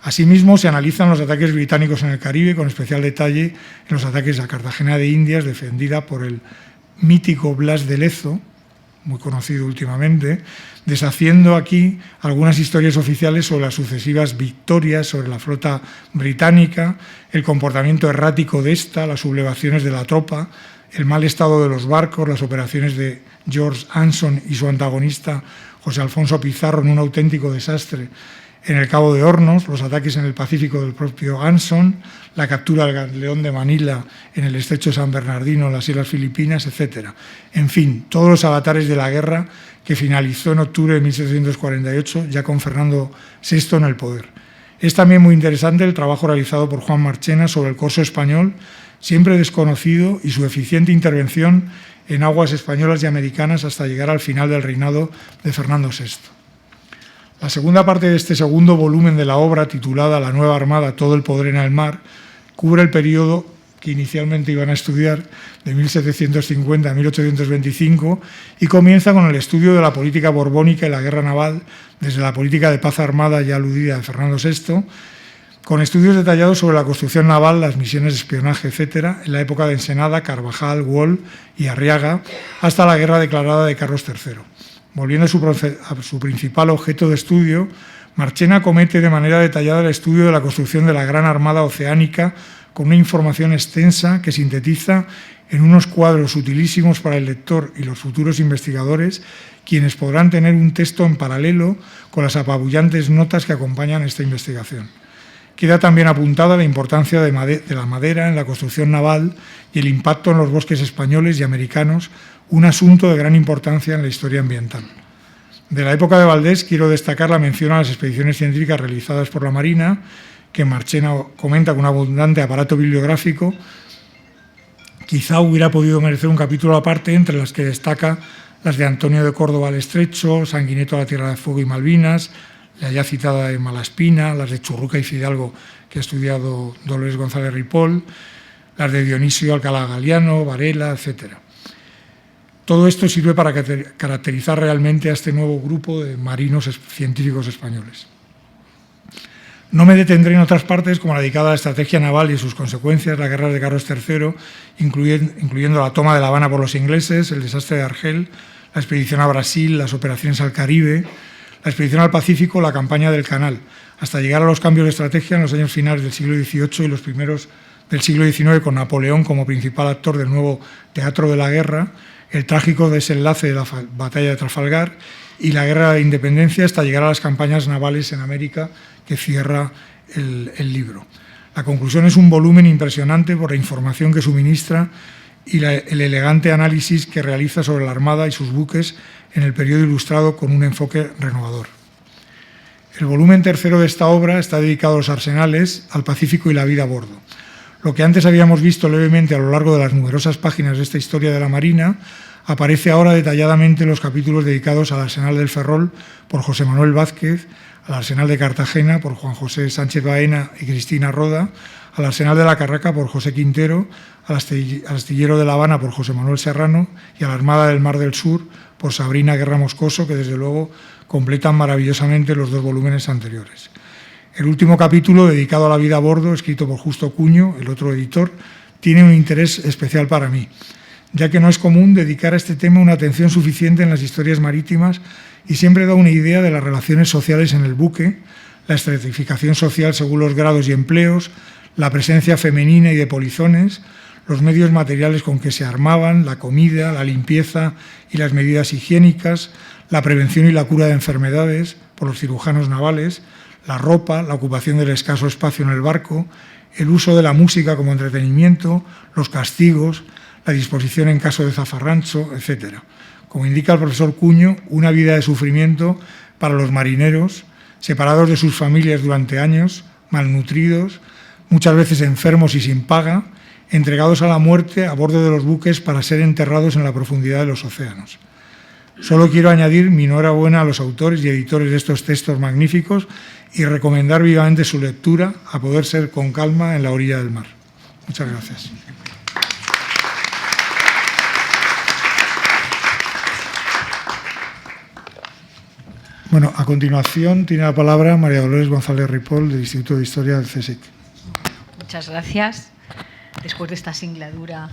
Asimismo, se analizan los ataques británicos en el Caribe, con especial detalle en los ataques a Cartagena de Indias, defendida por el mítico Blas de Lezo, muy conocido últimamente, deshaciendo aquí algunas historias oficiales sobre las sucesivas victorias sobre la flota británica, el comportamiento errático de esta, las sublevaciones de la tropa, el mal estado de los barcos, las operaciones de George Anson y su antagonista José Alfonso Pizarro en un auténtico desastre en el Cabo de Hornos, los ataques en el Pacífico del propio Anson, la captura del galeón de Manila en el estrecho de San Bernardino, en las Islas Filipinas, etc. En fin, todos los avatares de la guerra que finalizó en octubre de 1748, ya con Fernando VI en el poder. Es también muy interesante el trabajo realizado por Juan Marchena sobre el corso español, siempre desconocido, y su eficiente intervención en aguas españolas y americanas hasta llegar al final del reinado de Fernando VI. La segunda parte de este segundo volumen de la obra, titulada La nueva Armada, todo el poder en el mar, cubre el periodo que inicialmente iban a estudiar, de 1750 a 1825, y comienza con el estudio de la política borbónica y la guerra naval, desde la política de paz armada ya aludida de Fernando VI, con estudios detallados sobre la construcción naval, las misiones de espionaje, etc., en la época de Ensenada, Carvajal, Wall y Arriaga, hasta la guerra declarada de Carlos III. Volviendo a su principal objeto de estudio, Marchena comete de manera detallada el estudio de la construcción de la Gran Armada Oceánica, con una información extensa que sintetiza en unos cuadros utilísimos para el lector y los futuros investigadores, quienes podrán tener un texto en paralelo con las apabullantes notas que acompañan esta investigación. Queda también apuntada la importancia de la madera en la construcción naval y el impacto en los bosques españoles y americanos, un asunto de gran importancia en la historia ambiental. De la época de Valdés quiero destacar la mención a las expediciones científicas realizadas por la Marina, que Marchena comenta con un abundante aparato bibliográfico. Quizá hubiera podido merecer un capítulo aparte, entre las que destaca las de Antonio de Córdoba al Estrecho, Sanguineto a la Tierra de Fuego y Malvinas, la ya citada de Malaspina, las de Churruca y Fidalgo que ha estudiado Dolores González Ripoll, las de Dionisio Alcalá Galiano, Varela, etc. Todo esto sirve para caracterizar realmente a este nuevo grupo de marinos científicos españoles. No me detendré en otras partes, como la dedicada a la estrategia naval y sus consecuencias, la guerra de Carlos III, incluyendo la toma de La Habana por los ingleses, el desastre de Argel, la expedición a Brasil, las operaciones al Caribe, la expedición al Pacífico, la campaña del Canal, hasta llegar a los cambios de estrategia en los años finales del siglo XVIII y los primeros del siglo XIX, con Napoleón como principal actor del nuevo teatro de la guerra, el trágico desenlace de la batalla de Trafalgar y la guerra de independencia, hasta llegar a las campañas navales en América, que cierra el libro. La conclusión es un volumen impresionante por la información que suministra y el elegante análisis que realiza sobre la Armada y sus buques en el periodo ilustrado con un enfoque renovador. El volumen tercero de esta obra está dedicado a los arsenales, al Pacífico y la vida a bordo. Lo que antes habíamos visto levemente a lo largo de las numerosas páginas de esta historia de la Marina aparece ahora detalladamente en los capítulos dedicados al Arsenal del Ferrol por José Manuel Vázquez, al Arsenal de Cartagena por Juan José Sánchez Baena y Cristina Roda, al Arsenal de la Carraca por José Quintero, al Astillero de La Habana por José Manuel Serrano y a la Armada del Mar del Sur por Sabrina Guerra Moscoso, que desde luego completan maravillosamente los dos volúmenes anteriores. El último capítulo, dedicado a la vida a bordo, escrito por Justo Cuño, el otro editor, tiene un interés especial para mí, ya que no es común dedicar a este tema una atención suficiente en las historias marítimas y siempre da una idea de las relaciones sociales en el buque, la estratificación social según los grados y empleos, la presencia femenina y de polizones, los medios materiales con que se armaban, la comida, la limpieza y las medidas higiénicas, la prevención y la cura de enfermedades por los cirujanos navales, la ropa, la ocupación del escaso espacio en el barco, el uso de la música como entretenimiento, los castigos, la disposición en caso de zafarrancho, etc. Como indica el profesor Cuño, una vida de sufrimiento para los marineros, separados de sus familias durante años, malnutridos, muchas veces enfermos y sin paga, entregados a la muerte a bordo de los buques para ser enterrados en la profundidad de los océanos. Solo quiero añadir mi enhorabuena a los autores y editores de estos textos magníficos y recomendar vivamente su lectura, a poder ser con calma en la orilla del mar. Muchas gracias. Bueno, a continuación tiene la palabra María Dolores González Ripoll, del Instituto de Historia del CSIC. Muchas gracias. Después de esta singladura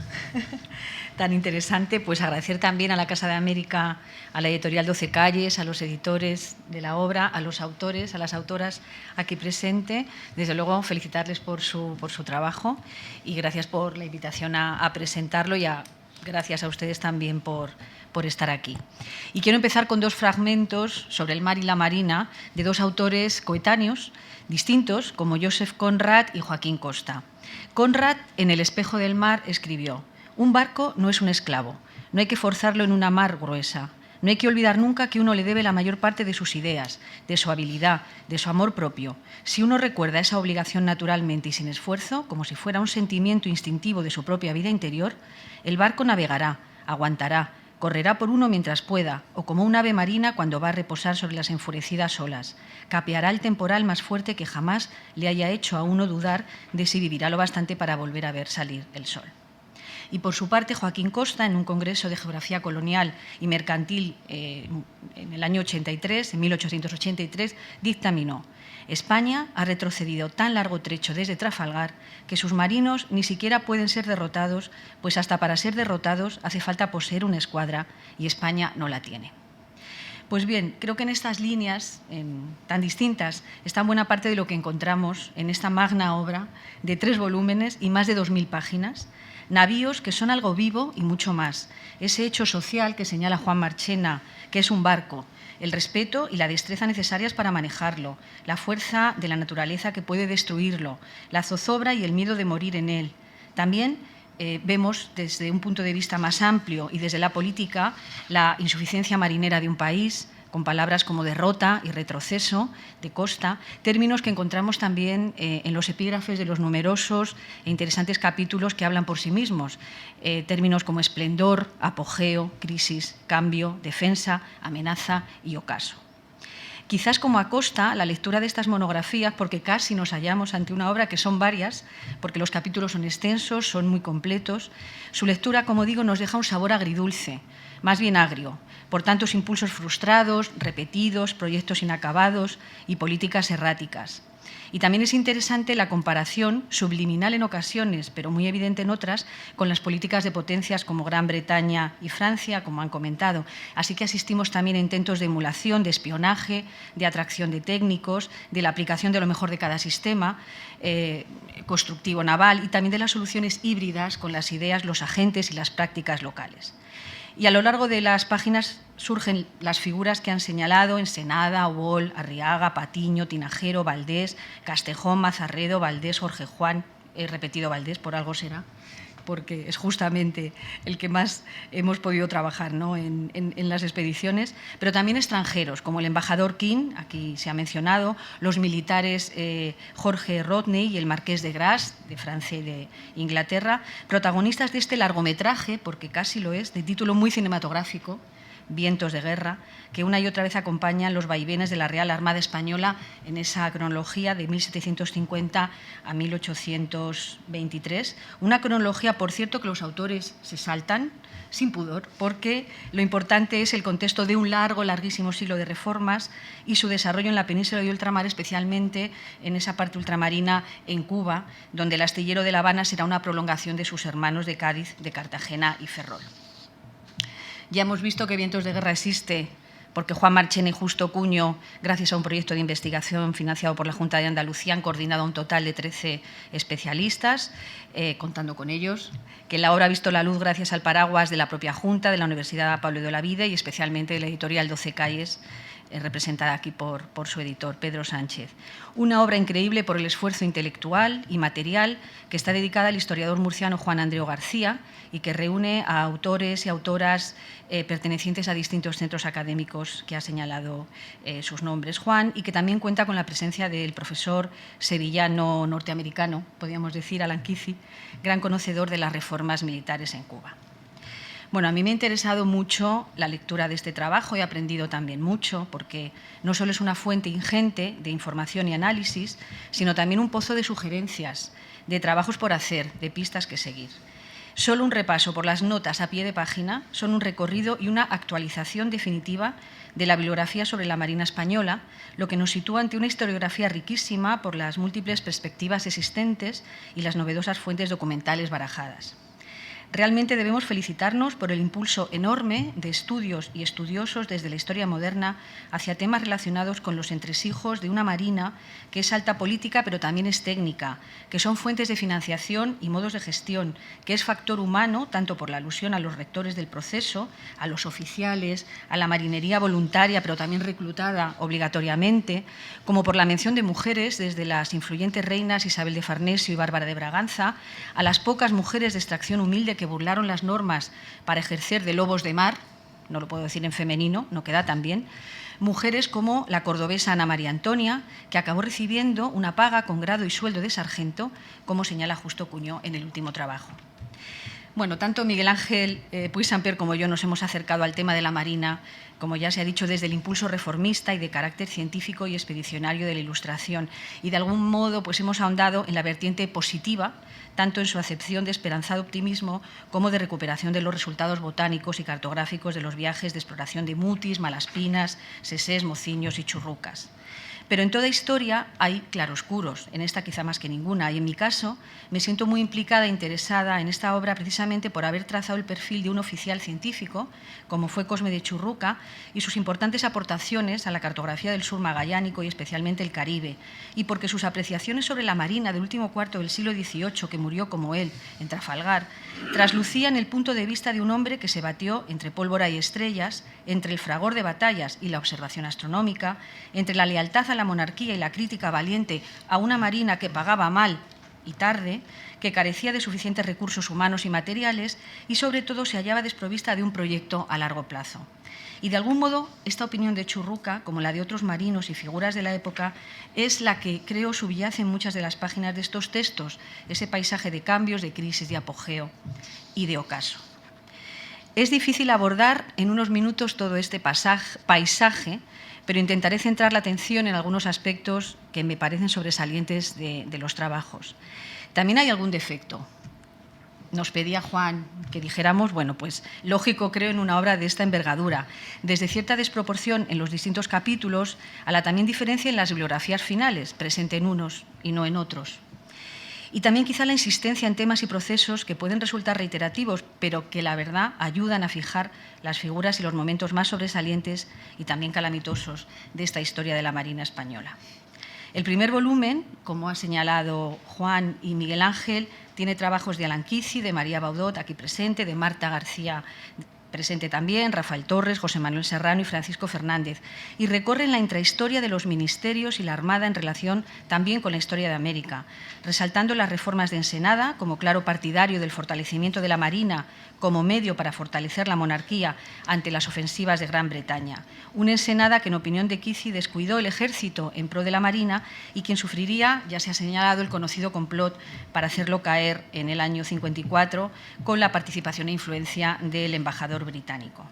tan interesante, pues agradecer también a la Casa de América, a la editorial 12 Calles, a los editores de la obra, a los autores, a las autoras aquí presentes. Desde luego, felicitarles por su trabajo y gracias por la invitación a presentarlo y gracias a ustedes también por estar aquí. Y quiero empezar con dos fragmentos sobre el mar y la marina de dos autores coetáneos, distintos, como Joseph Conrad y Joaquín Costa. Conrad, en El espejo del mar, escribió: «Un barco no es un esclavo, no hay que forzarlo en una mar gruesa. No hay que olvidar nunca que uno le debe la mayor parte de sus ideas, de su habilidad, de su amor propio. Si uno recuerda esa obligación naturalmente y sin esfuerzo, como si fuera un sentimiento instintivo de su propia vida interior, el barco navegará, aguantará, correrá por uno mientras pueda, o como un ave marina cuando va a reposar sobre las enfurecidas olas. Capeará el temporal más fuerte que jamás le haya hecho a uno dudar de si vivirá lo bastante para volver a ver salir el sol». Y por su parte, Joaquín Costa, en un congreso de geografía colonial y mercantil en el año 83, en 1883, dictaminó: «España ha retrocedido tan largo trecho desde Trafalgar que sus marinos ni siquiera pueden ser derrotados, pues hasta para ser derrotados hace falta poseer una escuadra y España no la tiene». Pues bien, creo que en estas líneas tan distintas está buena parte de lo que encontramos en esta magna obra de 3 volúmenes y más de 2000 páginas. Navíos que son algo vivo y mucho más. Ese hecho social que señala Juan Marchena, que es un barco, el respeto y la destreza necesarias para manejarlo, la fuerza de la naturaleza que puede destruirlo, la zozobra y el miedo de morir en él. También vemos desde un punto de vista más amplio y desde la política la insuficiencia marinera de un país, con palabras como derrota y retroceso de Costa, términos que encontramos también en los epígrafes de los numerosos e interesantes capítulos que hablan por sí mismos, términos como esplendor, apogeo, crisis, cambio, defensa, amenaza y ocaso. Quizás como a Costa, la lectura de estas monografías, porque casi nos hallamos ante una obra que son varias, porque los capítulos son extensos, son muy completos, su lectura, como digo, nos deja un sabor agridulce, más bien agrio, por tantos impulsos frustrados, repetidos, proyectos inacabados y políticas erráticas. Y también es interesante la comparación, subliminal en ocasiones, pero muy evidente en otras, con las políticas de potencias como Gran Bretaña y Francia, como han comentado. Así que asistimos también a intentos de emulación, de espionaje, de atracción de técnicos, de la aplicación de lo mejor de cada sistema constructivo naval y también de las soluciones híbridas con las ideas, los agentes y las prácticas locales. Y a lo largo de las páginas surgen las figuras que han señalado: Ensenada, Wall, Arriaga, Patiño, Tinajero, Valdés, Castejón, Mazarredo, Valdés, Jorge Juan. He repetido Valdés, por algo será, porque es justamente el que más hemos podido trabajar, ¿no?, en las expediciones, pero también extranjeros, como el embajador King, aquí se ha mencionado, los militares Jorge Rodney y el marqués de Grasse, de Francia y de Inglaterra, protagonistas de este largometraje, porque casi lo es, de título muy cinematográfico, Vientos de guerra, que una y otra vez acompañan los vaivenes de la Real Armada Española en esa cronología de 1750 a 1823. Una cronología, por cierto, que los autores se saltan sin pudor, porque lo importante es el contexto de un larguísimo siglo de reformas y su desarrollo en la península y ultramar, especialmente en esa parte ultramarina en Cuba, donde el astillero de La Habana será una prolongación de sus hermanos de Cádiz, de Cartagena y Ferrol. Ya hemos visto que Vientos de guerra existe porque Juan Marchena y Justo Cuño, gracias a un proyecto de investigación financiado por la Junta de Andalucía, han coordinado a un total de 13 especialistas, contando con ellos, que la obra ha visto la luz gracias al paraguas de la propia Junta, de la Universidad Pablo de Olavide y especialmente de la editorial 12 Calles, representada aquí por su editor, Pedro Sánchez. Una obra increíble por el esfuerzo intelectual y material que está dedicada al historiador murciano Juan Andreu García y que reúne a autores y autoras pertenecientes a distintos centros académicos que ha señalado sus nombres Juan, y que también cuenta con la presencia del profesor sevillano norteamericano, podríamos decir, Alan Kizzi, gran conocedor de las reformas militares en Cuba. Bueno, a mí me ha interesado mucho la lectura de este trabajo, he aprendido también mucho, porque no solo es una fuente ingente de información y análisis, sino también un pozo de sugerencias, de trabajos por hacer, de pistas que seguir. Solo un repaso por las notas a pie de página son un recorrido y una actualización definitiva de la bibliografía sobre la Marina española, lo que nos sitúa ante una historiografía riquísima por las múltiples perspectivas existentes y las novedosas fuentes documentales barajadas. Realmente debemos felicitarnos por el impulso enorme de estudios y estudiosos desde la historia moderna hacia temas relacionados con los entresijos de una marina que es alta política pero también es técnica, que son fuentes de financiación y modos de gestión, que es factor humano tanto por la alusión a los rectores del proceso, a los oficiales, a la marinería voluntaria pero también reclutada obligatoriamente, como por la mención de mujeres desde las influyentes reinas Isabel de Farnesio y Bárbara de Braganza, a las pocas mujeres de extracción humilde que burlaron las normas para ejercer de lobos de mar, no lo puedo decir en femenino, no queda tan bien, mujeres como la cordobesa Ana María Antonia, que acabó recibiendo una paga con grado y sueldo de sargento, como señala Justo Cuño en el último trabajo. Bueno, tanto Miguel Ángel Puig-Saint-Pierre como yo nos hemos acercado al tema de la Marina, como ya se ha dicho, desde el impulso reformista y de carácter científico y expedicionario de la Ilustración. Y de algún modo pues, hemos ahondado en la vertiente positiva, tanto en su acepción de esperanzado optimismo como de recuperación de los resultados botánicos y cartográficos de los viajes de exploración de Mutis, Malaspinas, Sesés, Mociños y Churrucas. Pero en toda historia hay claroscuros, en esta quizá más que ninguna, y en mi caso me siento muy implicada e interesada en esta obra precisamente por haber trazado el perfil de un oficial científico, como fue Cosme de Churruca, y sus importantes aportaciones a la cartografía del sur magallánico y especialmente el Caribe, y porque sus apreciaciones sobre la Marina del último cuarto del siglo XVIII, que murió como él en Trafalgar, traslucían el punto de vista de un hombre que se batió entre pólvora y estrellas, entre el fragor de batallas y la observación astronómica, entre la lealtad a la monarquía y la crítica valiente a una marina que pagaba mal y tarde, que carecía de suficientes recursos humanos y materiales y sobre todo se hallaba desprovista de un proyecto a largo plazo. Y de algún modo, esta opinión de Churruca, como la de otros marinos y figuras de la época, es la que creo subyace en muchas de las páginas de estos textos, ese paisaje de cambios, de crisis, de apogeo y de ocaso. Es difícil abordar en unos minutos todo este paisaje, pero intentaré centrar la atención en algunos aspectos que me parecen sobresalientes de los trabajos. También hay algún defecto. Nos pedía Juan que dijéramos, bueno, pues lógico creo en una obra de esta envergadura, desde cierta desproporción en los distintos capítulos a la también diferencia en las bibliografías finales, presente en unos y no en otros. Y también quizá la insistencia en temas y procesos que pueden resultar reiterativos, pero que la verdad ayudan a fijar las figuras y los momentos más sobresalientes y también calamitosos de esta historia de la Marina española. El primer volumen, como ha señalado Juan y Miguel Ángel, tiene trabajos de Alan Kizzi, de María Baudot, aquí presente, de Marta García, presente también, Rafael Torres, José Manuel Serrano y Francisco Fernández, y recorren la intrahistoria de los ministerios y la Armada en relación también con la historia de América, resaltando las reformas de Ensenada como claro partidario del fortalecimiento de la Marina como medio para fortalecer la monarquía ante las ofensivas de Gran Bretaña. Una Ensenada que, en opinión de Kizzi, descuidó el ejército en pro de la Marina y quien sufriría, ya se ha señalado, el conocido complot para hacerlo caer en el año 54 con la participación e influencia del embajador británico.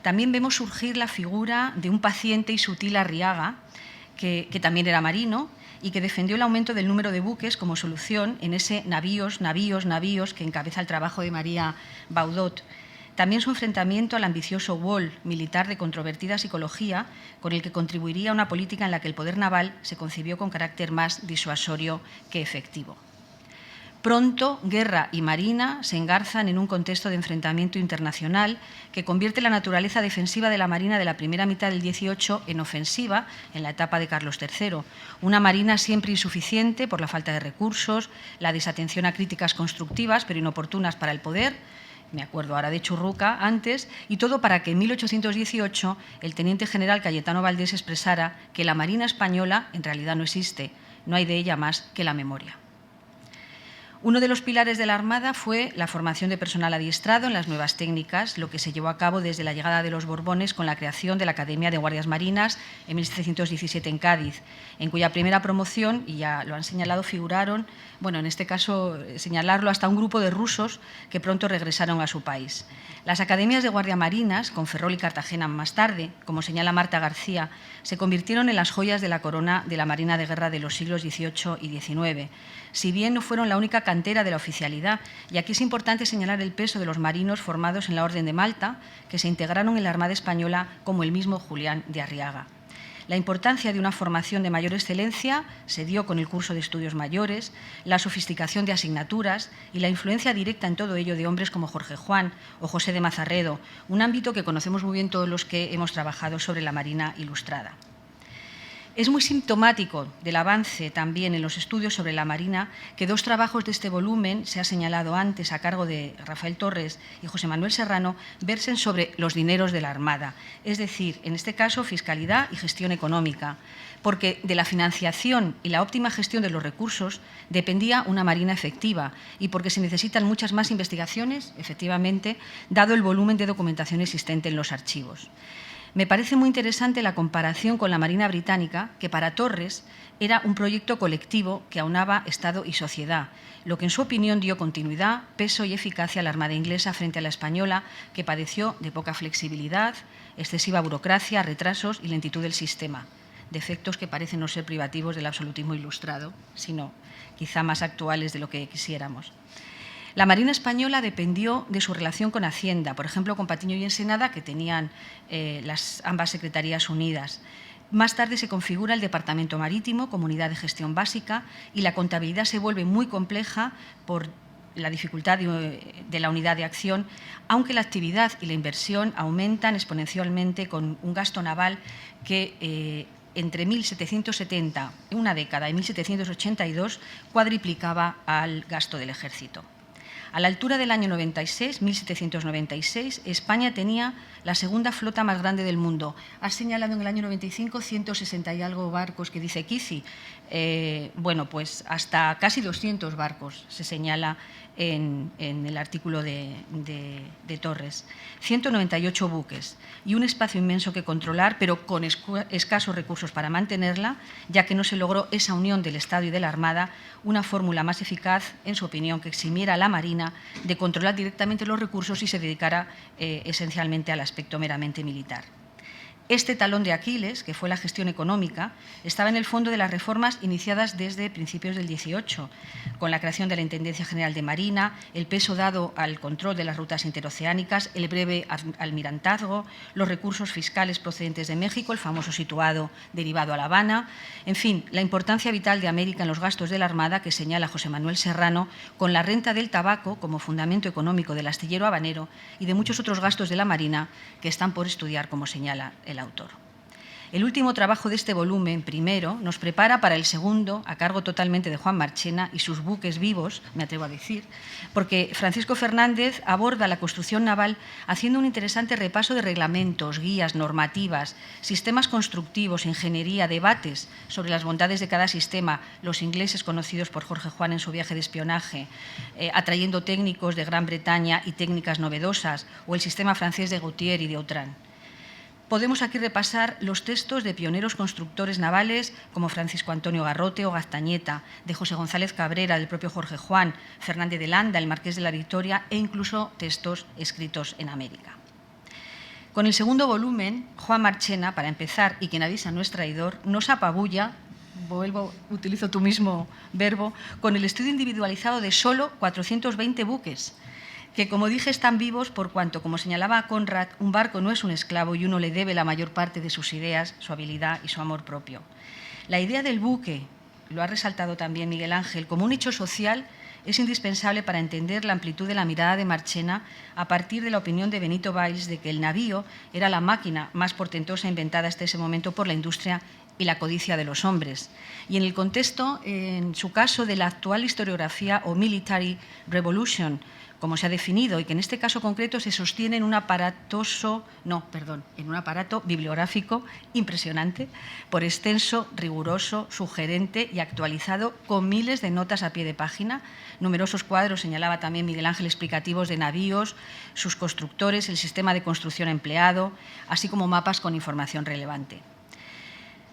También vemos surgir la figura de un paciente y sutil Arriaga, que también era marino, y que defendió el aumento del número de buques como solución en ese navíos que encabeza el trabajo de María Baudot. También su enfrentamiento al ambicioso Wall, militar de controvertida psicología, con el que contribuiría a una política en la que el poder naval se concibió con carácter más disuasorio que efectivo. Pronto, guerra y marina se engarzan en un contexto de enfrentamiento internacional que convierte la naturaleza defensiva de la Marina de la primera mitad del XVIII en ofensiva en la etapa de Carlos III. Una Marina siempre insuficiente por la falta de recursos, la desatención a críticas constructivas pero inoportunas para el poder, me acuerdo ahora de Churruca antes, y todo para que en 1818 el teniente general Cayetano Valdés expresara que la Marina española en realidad no existe, no hay de ella más que la memoria. Uno de los pilares de la Armada fue la formación de personal adiestrado en las nuevas técnicas, lo que se llevó a cabo desde la llegada de los Borbones con la creación de la Academia de Guardias Marinas en 1717 en Cádiz, en cuya primera promoción, y ya lo han señalado, figuraron, bueno, en este caso señalarlo, hasta un grupo de rusos que pronto regresaron a su país. Las academias de Guardia Marinas, con Ferrol y Cartagena más tarde, como señala Marta García, se convirtieron en las joyas de la corona de la Marina de Guerra de los siglos XVIII y XIX. Si bien no fueron la única cantera de la oficialidad, y aquí es importante señalar el peso de los marinos formados en la Orden de Malta, que se integraron en la Armada Española, como el mismo Julián de Arriaga. La importancia de una formación de mayor excelencia se dio con el curso de estudios mayores, la sofisticación de asignaturas y la influencia directa en todo ello de hombres como Jorge Juan o José de Mazarredo, un ámbito que conocemos muy bien todos los que hemos trabajado sobre la Marina Ilustrada. Es muy sintomático del avance también en los estudios sobre la Marina que dos trabajos de este volumen, se ha señalado antes a cargo de Rafael Torres y José Manuel Serrano, versen sobre los dineros de la Armada, es decir, en este caso, fiscalidad y gestión económica, porque de la financiación y la óptima gestión de los recursos dependía una Marina efectiva y porque se necesitan muchas más investigaciones, efectivamente, dado el volumen de documentación existente en los archivos. Me parece muy interesante la comparación con la Marina británica, que para Torres era un proyecto colectivo que aunaba Estado y sociedad, lo que en su opinión dio continuidad, peso y eficacia a la Armada inglesa frente a la española, que padeció de poca flexibilidad, excesiva burocracia, retrasos y lentitud del sistema, defectos que parecen no ser privativos del absolutismo ilustrado, sino quizá más actuales de lo que quisiéramos. La Marina española dependió de su relación con Hacienda, por ejemplo, con Patiño y Ensenada, que tenían ambas secretarías unidas. Más tarde se configura el Departamento Marítimo como unidad de gestión básica y la contabilidad se vuelve muy compleja por la dificultad de la unidad de acción, aunque la actividad y la inversión aumentan exponencialmente con un gasto naval que entre 1770, una década, y 1782, cuadriplicaba al gasto del ejército. A la altura del año 96, 1796, España tenía la segunda flota más grande del mundo. Ha señalado en el año 95 160 y algo barcos que dice Kizzi. Bueno, pues hasta casi 200 barcos se señala en el artículo de Torres. 198 buques y un espacio inmenso que controlar, pero con escasos recursos para mantenerla, ya que no se logró esa unión del Estado y de la Armada, una fórmula más eficaz, en su opinión, que eximiera a la Marina de controlar directamente los recursos y se dedicara esencialmente al aspecto meramente militar. Este talón de Aquiles, que fue la gestión económica, estaba en el fondo de las reformas iniciadas desde principios del 18, con la creación de la Intendencia General de Marina, el peso dado al control de las rutas interoceánicas, el breve almirantazgo, los recursos fiscales procedentes de México, el famoso situado derivado a La Habana, en fin, la importancia vital de América en los gastos de la Armada que señala José Manuel Serrano, con la renta del tabaco como fundamento económico del astillero habanero y de muchos otros gastos de la Marina que están por estudiar, como señala el autor. El último trabajo de este volumen, primero, nos prepara para el segundo, a cargo totalmente de Juan Marchena y sus buques vivos, me atrevo a decir, porque Francisco Fernández aborda la construcción naval haciendo un interesante repaso de reglamentos, guías, normativas, sistemas constructivos, ingeniería, debates sobre las bondades de cada sistema, los ingleses conocidos por Jorge Juan en su viaje de espionaje, atrayendo técnicos de Gran Bretaña y técnicas novedosas, o el sistema francés de Gautier y de Autran. Podemos aquí repasar los textos de pioneros constructores navales como Francisco Antonio Garrote o Gaztañeta, de José González Cabrera, del propio Jorge Juan, Fernández de Landa, el Marqués de la Victoria e incluso textos escritos en América. Con el segundo volumen, Juan Marchena, para empezar, y quien avisa no es traidor, nos apabulla, utilizo tu mismo verbo, con el estudio individualizado de solo 420 buques, que, como dije, están vivos por cuanto, como señalaba Conrad, un barco no es un esclavo y uno le debe la mayor parte de sus ideas, su habilidad y su amor propio. La idea del buque, lo ha resaltado también Miguel Ángel, como un hecho social es indispensable para entender la amplitud de la mirada de Marchena a partir de la opinión de Benito Valls de que el navío era la máquina más portentosa inventada hasta ese momento por la industria y la codicia de los hombres. Y en el contexto, en su caso, de la actual historiografía o military revolution, como se ha definido, y que en este caso concreto se sostiene en un aparato bibliográfico impresionante, por extenso, riguroso, sugerente y actualizado, con miles de notas a pie de página, numerosos cuadros, señalaba también Miguel Ángel, explicativos de navíos, sus constructores, el sistema de construcción empleado, así como mapas con información relevante.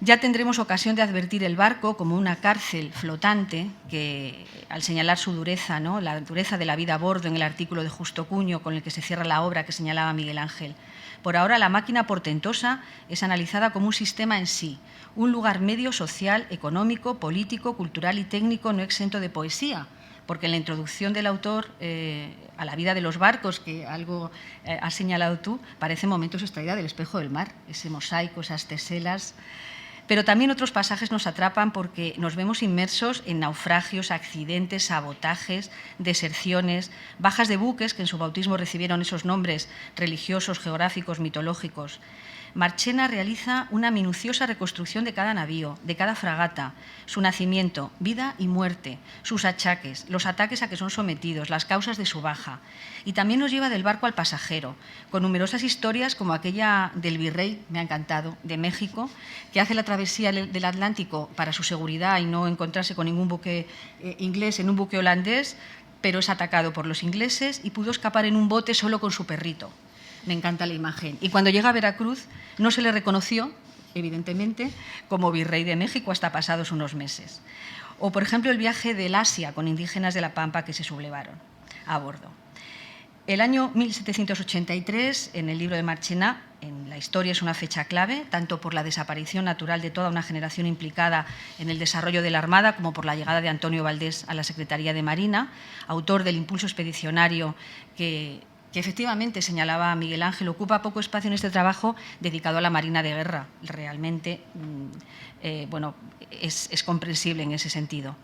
Ya tendremos ocasión de advertir el barco como una cárcel flotante que, al señalar su dureza, ¿no?, la dureza de la vida a bordo en el artículo de Justo Cuño con el que se cierra la obra que señalaba Miguel Ángel. Por ahora, la máquina portentosa es analizada como un sistema en sí, un lugar medio social, económico, político, cultural y técnico no exento de poesía, porque en la introducción del autor a la vida de los barcos, que algo has señalado tú, parece momentos extraída del Espejo del Mar, ese mosaico, esas teselas. Pero también otros pasajes nos atrapan porque nos vemos inmersos en naufragios, accidentes, sabotajes, deserciones, bajas de buques que en su bautismo recibieron esos nombres religiosos, geográficos, mitológicos. Marchena realiza una minuciosa reconstrucción de cada navío, de cada fragata, su nacimiento, vida y muerte, sus achaques, los ataques a que son sometidos, las causas de su baja. Y también nos lleva del barco al pasajero, con numerosas historias como aquella del virrey, me ha encantado, de México, que hace la travesía del Atlántico para su seguridad y no encontrarse con ningún buque inglés en un buque holandés, pero es atacado por los ingleses y pudo escapar en un bote solo con su perrito. Me encanta la imagen. Y cuando llega a Veracruz no se le reconoció, evidentemente, como virrey de México hasta pasados unos meses. O, por ejemplo, el viaje del Asia con indígenas de la Pampa que se sublevaron a bordo. El año 1783, en el libro de Marchena, en la historia es una fecha clave, tanto por la desaparición natural de toda una generación implicada en el desarrollo de la Armada como por la llegada de Antonio Valdés a la Secretaría de Marina, autor del impulso expedicionario que efectivamente, señalaba Miguel Ángel, ocupa poco espacio en este trabajo dedicado a la Marina de Guerra. Realmente, es comprensible en ese sentido.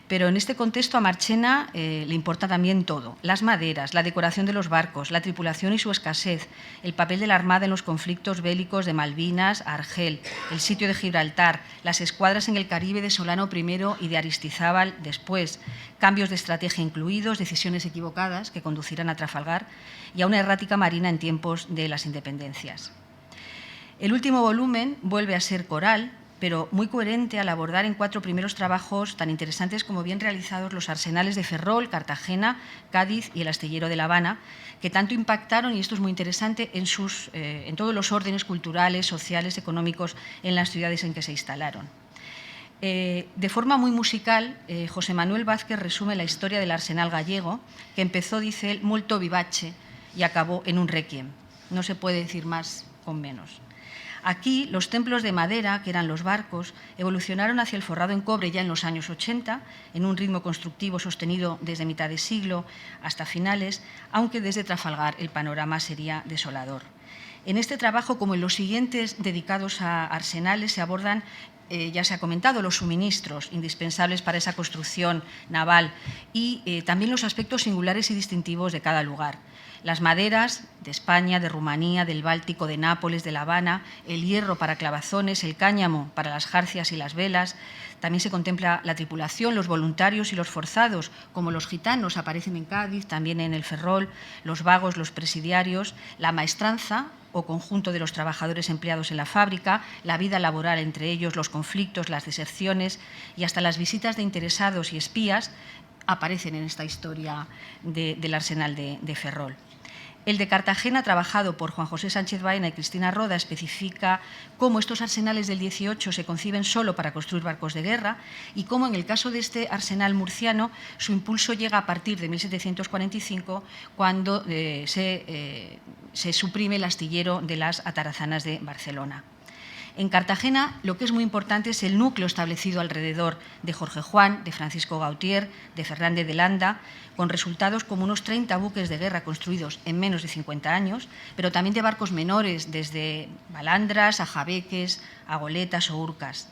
Pero en este contexto a Marchena le importa también todo: las maderas, la decoración de los barcos, la tripulación y su escasez, el papel de la Armada en los conflictos bélicos de Malvinas, Argel, el sitio de Gibraltar, las escuadras en el Caribe de Solano I y de Aristizábal después, cambios de estrategia incluidos, decisiones equivocadas que conducirán a Trafalgar y a una errática marina en tiempos de las independencias. El último volumen vuelve a ser coral, pero muy coherente al abordar en 4 primeros trabajos tan interesantes como bien realizados los arsenales de Ferrol, Cartagena, Cádiz y el astillero de La Habana, que tanto impactaron, y esto es muy interesante, en todos los órdenes culturales, sociales, económicos en las ciudades en que se instalaron. De forma muy musical, José Manuel Vázquez resume la historia del arsenal gallego, que empezó, dice él, molto vivace y acabó en un requiem. No se puede decir más con menos. Aquí, los templos de madera, que eran los barcos, evolucionaron hacia el forrado en cobre ya en los años 80, en un ritmo constructivo sostenido desde mitad de siglo hasta finales, aunque desde Trafalgar el panorama sería desolador. En este trabajo, como en los siguientes dedicados a arsenales, se abordan, ya se ha comentado, los suministros indispensables para esa construcción naval y también los aspectos singulares y distintivos de cada lugar. Las maderas de España, de Rumanía, del Báltico, de Nápoles, de La Habana, el hierro para clavazones, el cáñamo para las jarcias y las velas. También se contempla la tripulación, los voluntarios y los forzados, como los gitanos aparecen en Cádiz, también en el Ferrol, los vagos, los presidiarios, la maestranza o conjunto de los trabajadores empleados en la fábrica, la vida laboral entre ellos, los conflictos, las deserciones y hasta las visitas de interesados y espías aparecen en esta historia del arsenal de Ferrol. El de Cartagena, trabajado por Juan José Sánchez Baena y Cristina Roda, especifica cómo estos arsenales del 18 se conciben solo para construir barcos de guerra y cómo, en el caso de este arsenal murciano, su impulso llega a partir de 1745, cuando se suprime el astillero de las Atarazanas de Barcelona. En Cartagena, lo que es muy importante es el núcleo establecido alrededor de Jorge Juan, de Francisco Gautier, de Fernández de Landa, con resultados como unos 30 buques de guerra construidos en menos de 50 años, pero también de barcos menores, desde balandras a jabeques, a goletas o urcas.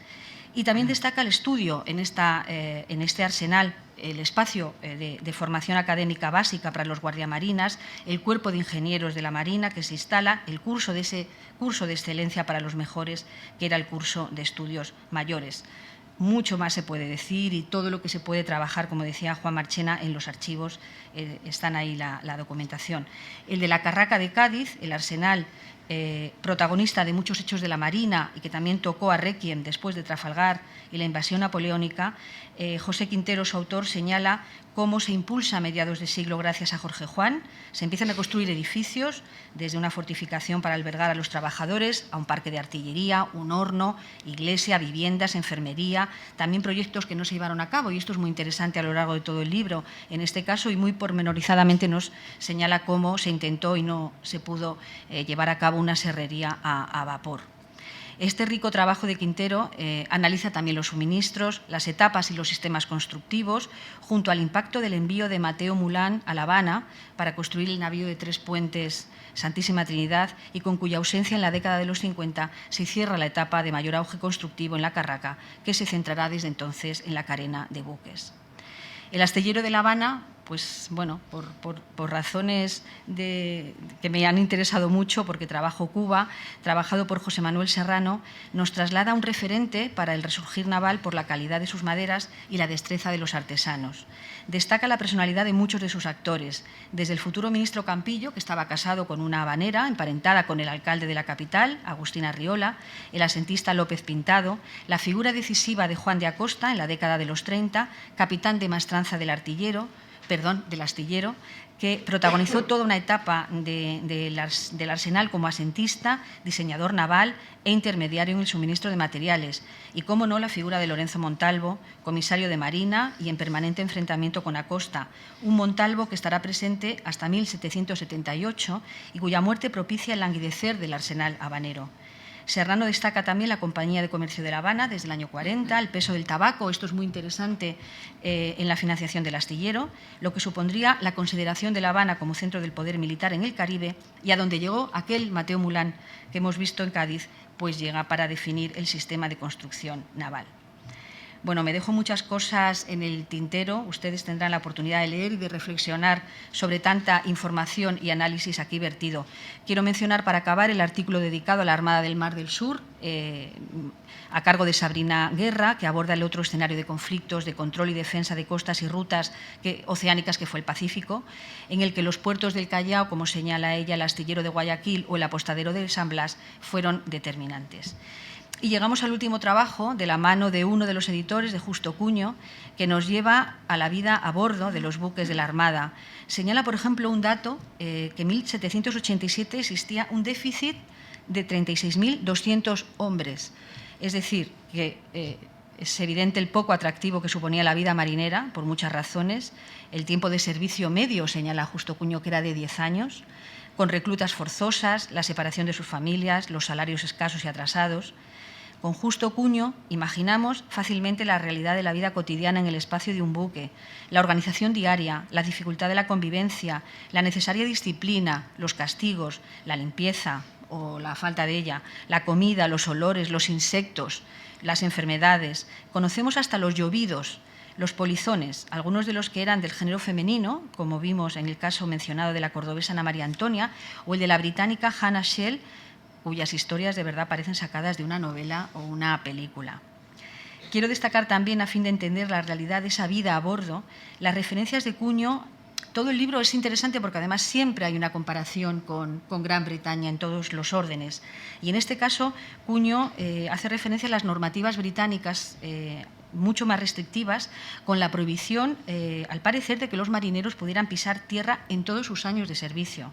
Y también destaca el estudio en este arsenal, el espacio de formación académica básica para los guardiamarinas, el cuerpo de ingenieros de la Marina que se instala, el curso de ese curso de excelencia para los mejores, que era el curso de estudios mayores. Mucho más se puede decir y todo lo que se puede trabajar, como decía Juan Marchena, en los archivos, están ahí la documentación. El de la Carraca de Cádiz, el arsenal protagonista de muchos hechos de la Marina y que también tocó a Requiem después de Trafalgar y la invasión napoleónica, José Quintero, su autor, señala cómo se impulsa a mediados de siglo gracias a Jorge Juan. Se empiezan a construir edificios, desde una fortificación para albergar a los trabajadores, a un parque de artillería, un horno, iglesia, viviendas, enfermería, también proyectos que no se llevaron a cabo, y esto es muy interesante a lo largo de todo el libro, en este caso, y muy pormenorizadamente nos señala cómo se intentó y no se pudo llevar a cabo una serrería a vapor. Este rico trabajo de Quintero analiza también los suministros, las etapas y los sistemas constructivos, junto al impacto del envío de Mateo Mulán a La Habana para construir el navío de 3 puentes Santísima Trinidad y con cuya ausencia en la década de los 50 se cierra la etapa de mayor auge constructivo en la Carraca, que se centrará desde entonces en la carena de buques. El astillero de La Habana, pues bueno, por razones que me han interesado mucho, porque trabajo Cuba, trabajado por José Manuel Serrano, nos traslada a un referente para el resurgir naval por la calidad de sus maderas y la destreza de los artesanos. Destaca la personalidad de muchos de sus actores, desde el futuro ministro Campillo, que estaba casado con una habanera, emparentada con el alcalde de la capital, Agustín Arriola, el asentista López Pintado, la figura decisiva de Juan de Acosta en la década de los 30, capitán de maestranza del astillero, que protagonizó toda una etapa del arsenal como asentista, diseñador naval e intermediario en el suministro de materiales. Y, cómo no, la figura de Lorenzo Montalvo, comisario de Marina y en permanente enfrentamiento con Acosta. Un Montalvo que estará presente hasta 1778 y cuya muerte propicia el languidecer del arsenal habanero. Serrano destaca también la Compañía de Comercio de La Habana desde el año 40, el peso del tabaco, esto es muy interesante en la financiación del astillero, lo que supondría la consideración de La Habana como centro del poder militar en el Caribe y a donde llegó aquel Mateo Mulán que hemos visto en Cádiz, pues llega para definir el sistema de construcción naval. Bueno, me dejo muchas cosas en el tintero. Ustedes tendrán la oportunidad de leer y de reflexionar sobre tanta información y análisis aquí vertido. Quiero mencionar, para acabar, el artículo dedicado a la Armada del Mar del Sur, a cargo de Sabrina Guerra, que aborda el otro escenario de conflictos, de control y defensa de costas y rutas oceánicas, que fue el Pacífico, en el que los puertos del Callao, como señala ella, el astillero de Guayaquil o el apostadero de San Blas, fueron determinantes. Y llegamos al último trabajo, de la mano de uno de los editores, de Justo Cuño, que nos lleva a la vida a bordo de los buques de la Armada. Señala, por ejemplo, un dato, que en 1787 existía un déficit de 36.200 hombres. Es decir, que es evidente el poco atractivo que suponía la vida marinera, por muchas razones. El tiempo de servicio medio, señala Justo Cuño, que era de 10 años, con reclutas forzosas, la separación de sus familias, los salarios escasos y atrasados. Con Justo Cuño imaginamos fácilmente la realidad de la vida cotidiana en el espacio de un buque, la organización diaria, la dificultad de la convivencia, la necesaria disciplina, los castigos, la limpieza o la falta de ella, la comida, los olores, los insectos, las enfermedades. Conocemos hasta los llovidos, los polizones, algunos de los que eran del género femenino, como vimos en el caso mencionado de la cordobesa Ana María Antonia, o el de la británica Hannah Shell, cuyas historias de verdad parecen sacadas de una novela o una película. Quiero destacar también, a fin de entender la realidad de esa vida a bordo, las referencias de Cuño. Todo el libro es interesante porque además siempre hay una comparación con Gran Bretaña en todos los órdenes. Y en este caso, Cuño hace referencia a las normativas británicas mucho más restrictivas, con la prohibición, al parecer, de que los marineros pudieran pisar tierra en todos sus años de servicio.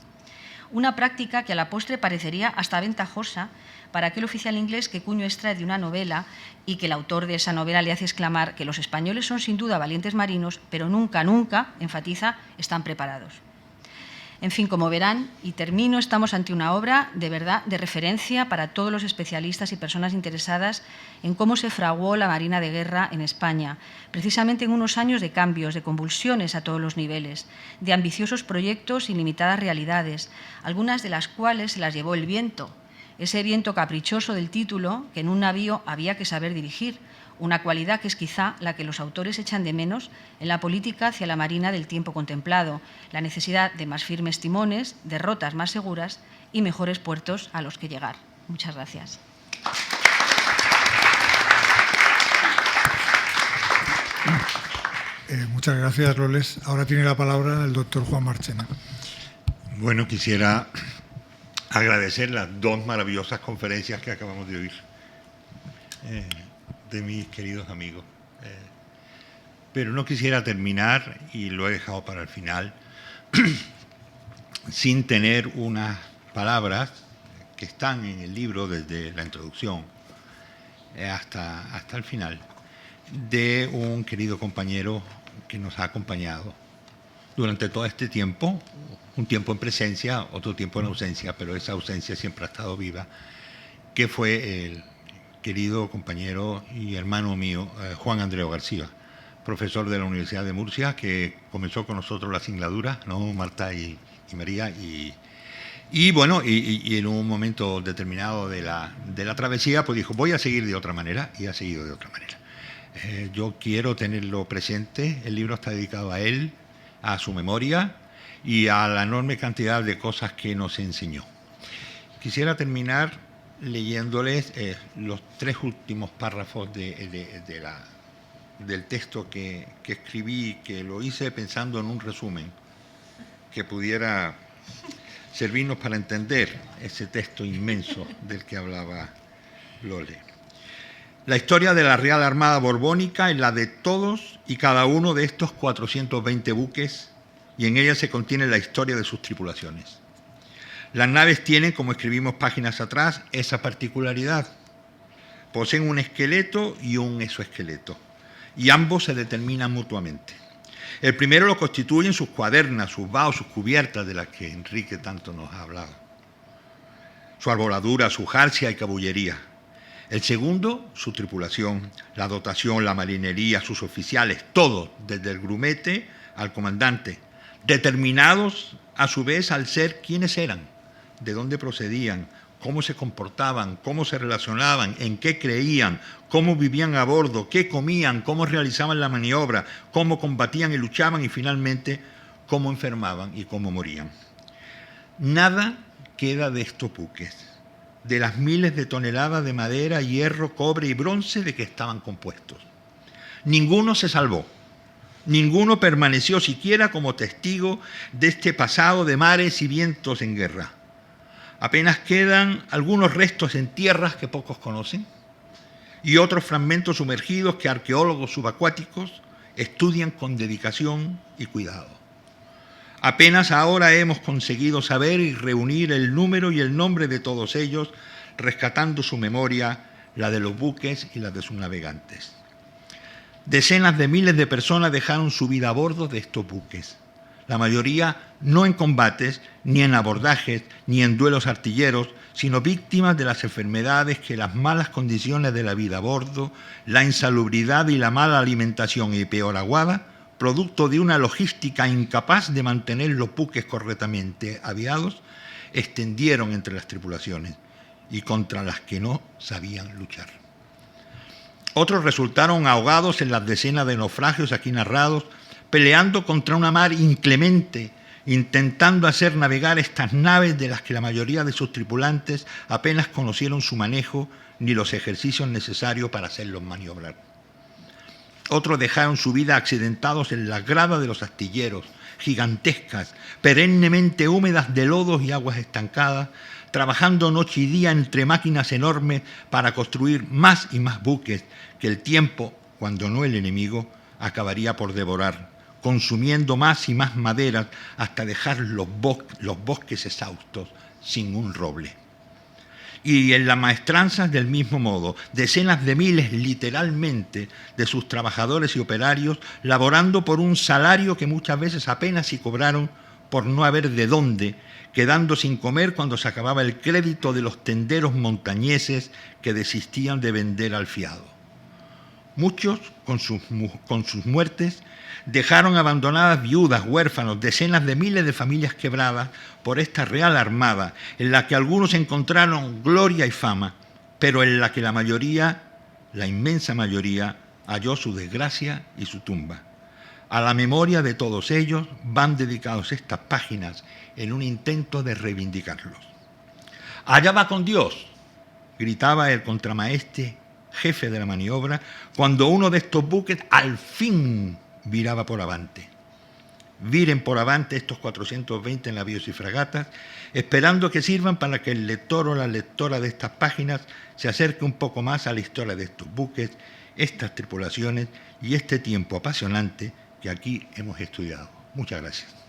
Una práctica que a la postre parecería hasta ventajosa para aquel oficial inglés que Cuño extrae de una novela y que el autor de esa novela le hace exclamar que los españoles son sin duda valientes marinos, pero nunca, nunca, enfatiza, están preparados. En fin, como verán, y termino, estamos ante una obra de verdad de referencia para todos los especialistas y personas interesadas en cómo se fraguó la Marina de Guerra en España, precisamente en unos años de cambios, de convulsiones a todos los niveles, de ambiciosos proyectos y limitadas realidades, algunas de las cuales se las llevó el viento, ese viento caprichoso del título que en un navío había que saber dirigir, una cualidad que es quizá la que los autores echan de menos en la política hacia la marina del tiempo contemplado, la necesidad de más firmes timones, de rotas más seguras y mejores puertos a los que llegar. Muchas gracias. Muchas gracias, Loles. Ahora tiene la palabra el doctor Juan Marchena. Bueno, quisiera agradecer las dos maravillosas conferencias que acabamos de oír de mis queridos amigos. Pero no quisiera terminar, y lo he dejado para el final, sin tener unas palabras que están en el libro desde la introducción hasta el final, de un querido compañero que nos ha acompañado durante todo este tiempo, un tiempo en presencia, otro tiempo en ausencia, pero esa ausencia siempre ha estado viva, que fue el querido compañero y hermano mío, Juan Andreu García, profesor de la Universidad de Murcia, que comenzó con nosotros la singladura, ¿no? Marta y María, y bueno, y en un momento determinado de la travesía, pues dijo, voy a seguir de otra manera, y ha seguido de otra manera. Yo quiero tenerlo presente, el libro está dedicado a él, a su memoria y a la enorme cantidad de cosas que nos enseñó. Quisiera terminar leyéndoles los tres últimos párrafos del texto que escribí, que lo hice pensando en un resumen que pudiera servirnos para entender ese texto inmenso del que hablaba Lole. La historia de la Real Armada Borbónica es la de todos y cada uno de estos 420 buques, y en ella se contiene la historia de sus tripulaciones. Las naves tienen, como escribimos páginas atrás, esa particularidad. Poseen un esqueleto y un exoesqueleto, y ambos se determinan mutuamente. El primero lo constituyen sus cuadernas, sus baos, sus cubiertas, de las que Enrique tanto nos ha hablado, su arboladura, su jarcia y cabullería. El segundo, su tripulación, la dotación, la marinería, sus oficiales, todo, desde el grumete al comandante, determinados a su vez al ser quienes eran, de dónde procedían, cómo se comportaban, cómo se relacionaban, en qué creían, cómo vivían a bordo, qué comían, cómo realizaban la maniobra, cómo combatían y luchaban y finalmente cómo enfermaban y cómo morían. Nada queda de estos buques, de las miles de toneladas de madera, hierro, cobre y bronce de que estaban compuestos. Ninguno se salvó, ninguno permaneció siquiera como testigo de este pasado de mares y vientos en guerra. Apenas quedan algunos restos en tierras que pocos conocen, y otros fragmentos sumergidos que arqueólogos subacuáticos estudian con dedicación y cuidado. Apenas ahora hemos conseguido saber y reunir el número y el nombre de todos ellos, rescatando su memoria, la de los buques y la de sus navegantes. Decenas de miles de personas dejaron su vida a bordo de estos buques, la mayoría no en combates, ni en abordajes, ni en duelos artilleros, sino víctimas de las enfermedades que las malas condiciones de la vida a bordo, la insalubridad y la mala alimentación y peor aguada, producto de una logística incapaz de mantener los buques correctamente aviados, extendieron entre las tripulaciones y contra las que no sabían luchar. Otros resultaron ahogados en las decenas de naufragios aquí narrados, peleando contra una mar inclemente, intentando hacer navegar estas naves de las que la mayoría de sus tripulantes apenas conocieron su manejo ni los ejercicios necesarios para hacerlos maniobrar. Otros dejaron su vida accidentados en las gradas de los astilleros, gigantescas, perennemente húmedas de lodos y aguas estancadas, trabajando noche y día entre máquinas enormes para construir más y más buques que el tiempo, cuando no el enemigo, acabaría por devorar, consumiendo más y más maderas hasta dejar los bosques exhaustos sin un roble. Y en las maestranzas del mismo modo, decenas de miles literalmente de sus trabajadores y operarios laborando por un salario que muchas veces apenas si cobraron por no haber de dónde, quedando sin comer cuando se acababa el crédito de los tenderos montañeses que desistían de vender al fiado. Muchos, con sus muertes, dejaron abandonadas viudas, huérfanos, decenas de miles de familias quebradas por esta Real Armada, en la que algunos encontraron gloria y fama, pero en la que la mayoría, la inmensa mayoría, halló su desgracia y su tumba. A la memoria de todos ellos van dedicados estas páginas en un intento de reivindicarlos. «Allá va con Dios», gritaba el contramaestre jefe de la maniobra, cuando uno de estos buques al fin viraba por avante. Viren por avante estos 420 navíos y fragatas, esperando que sirvan para que el lector o la lectora de estas páginas se acerque un poco más a la historia de estos buques, estas tripulaciones y este tiempo apasionante que aquí hemos estudiado. Muchas gracias.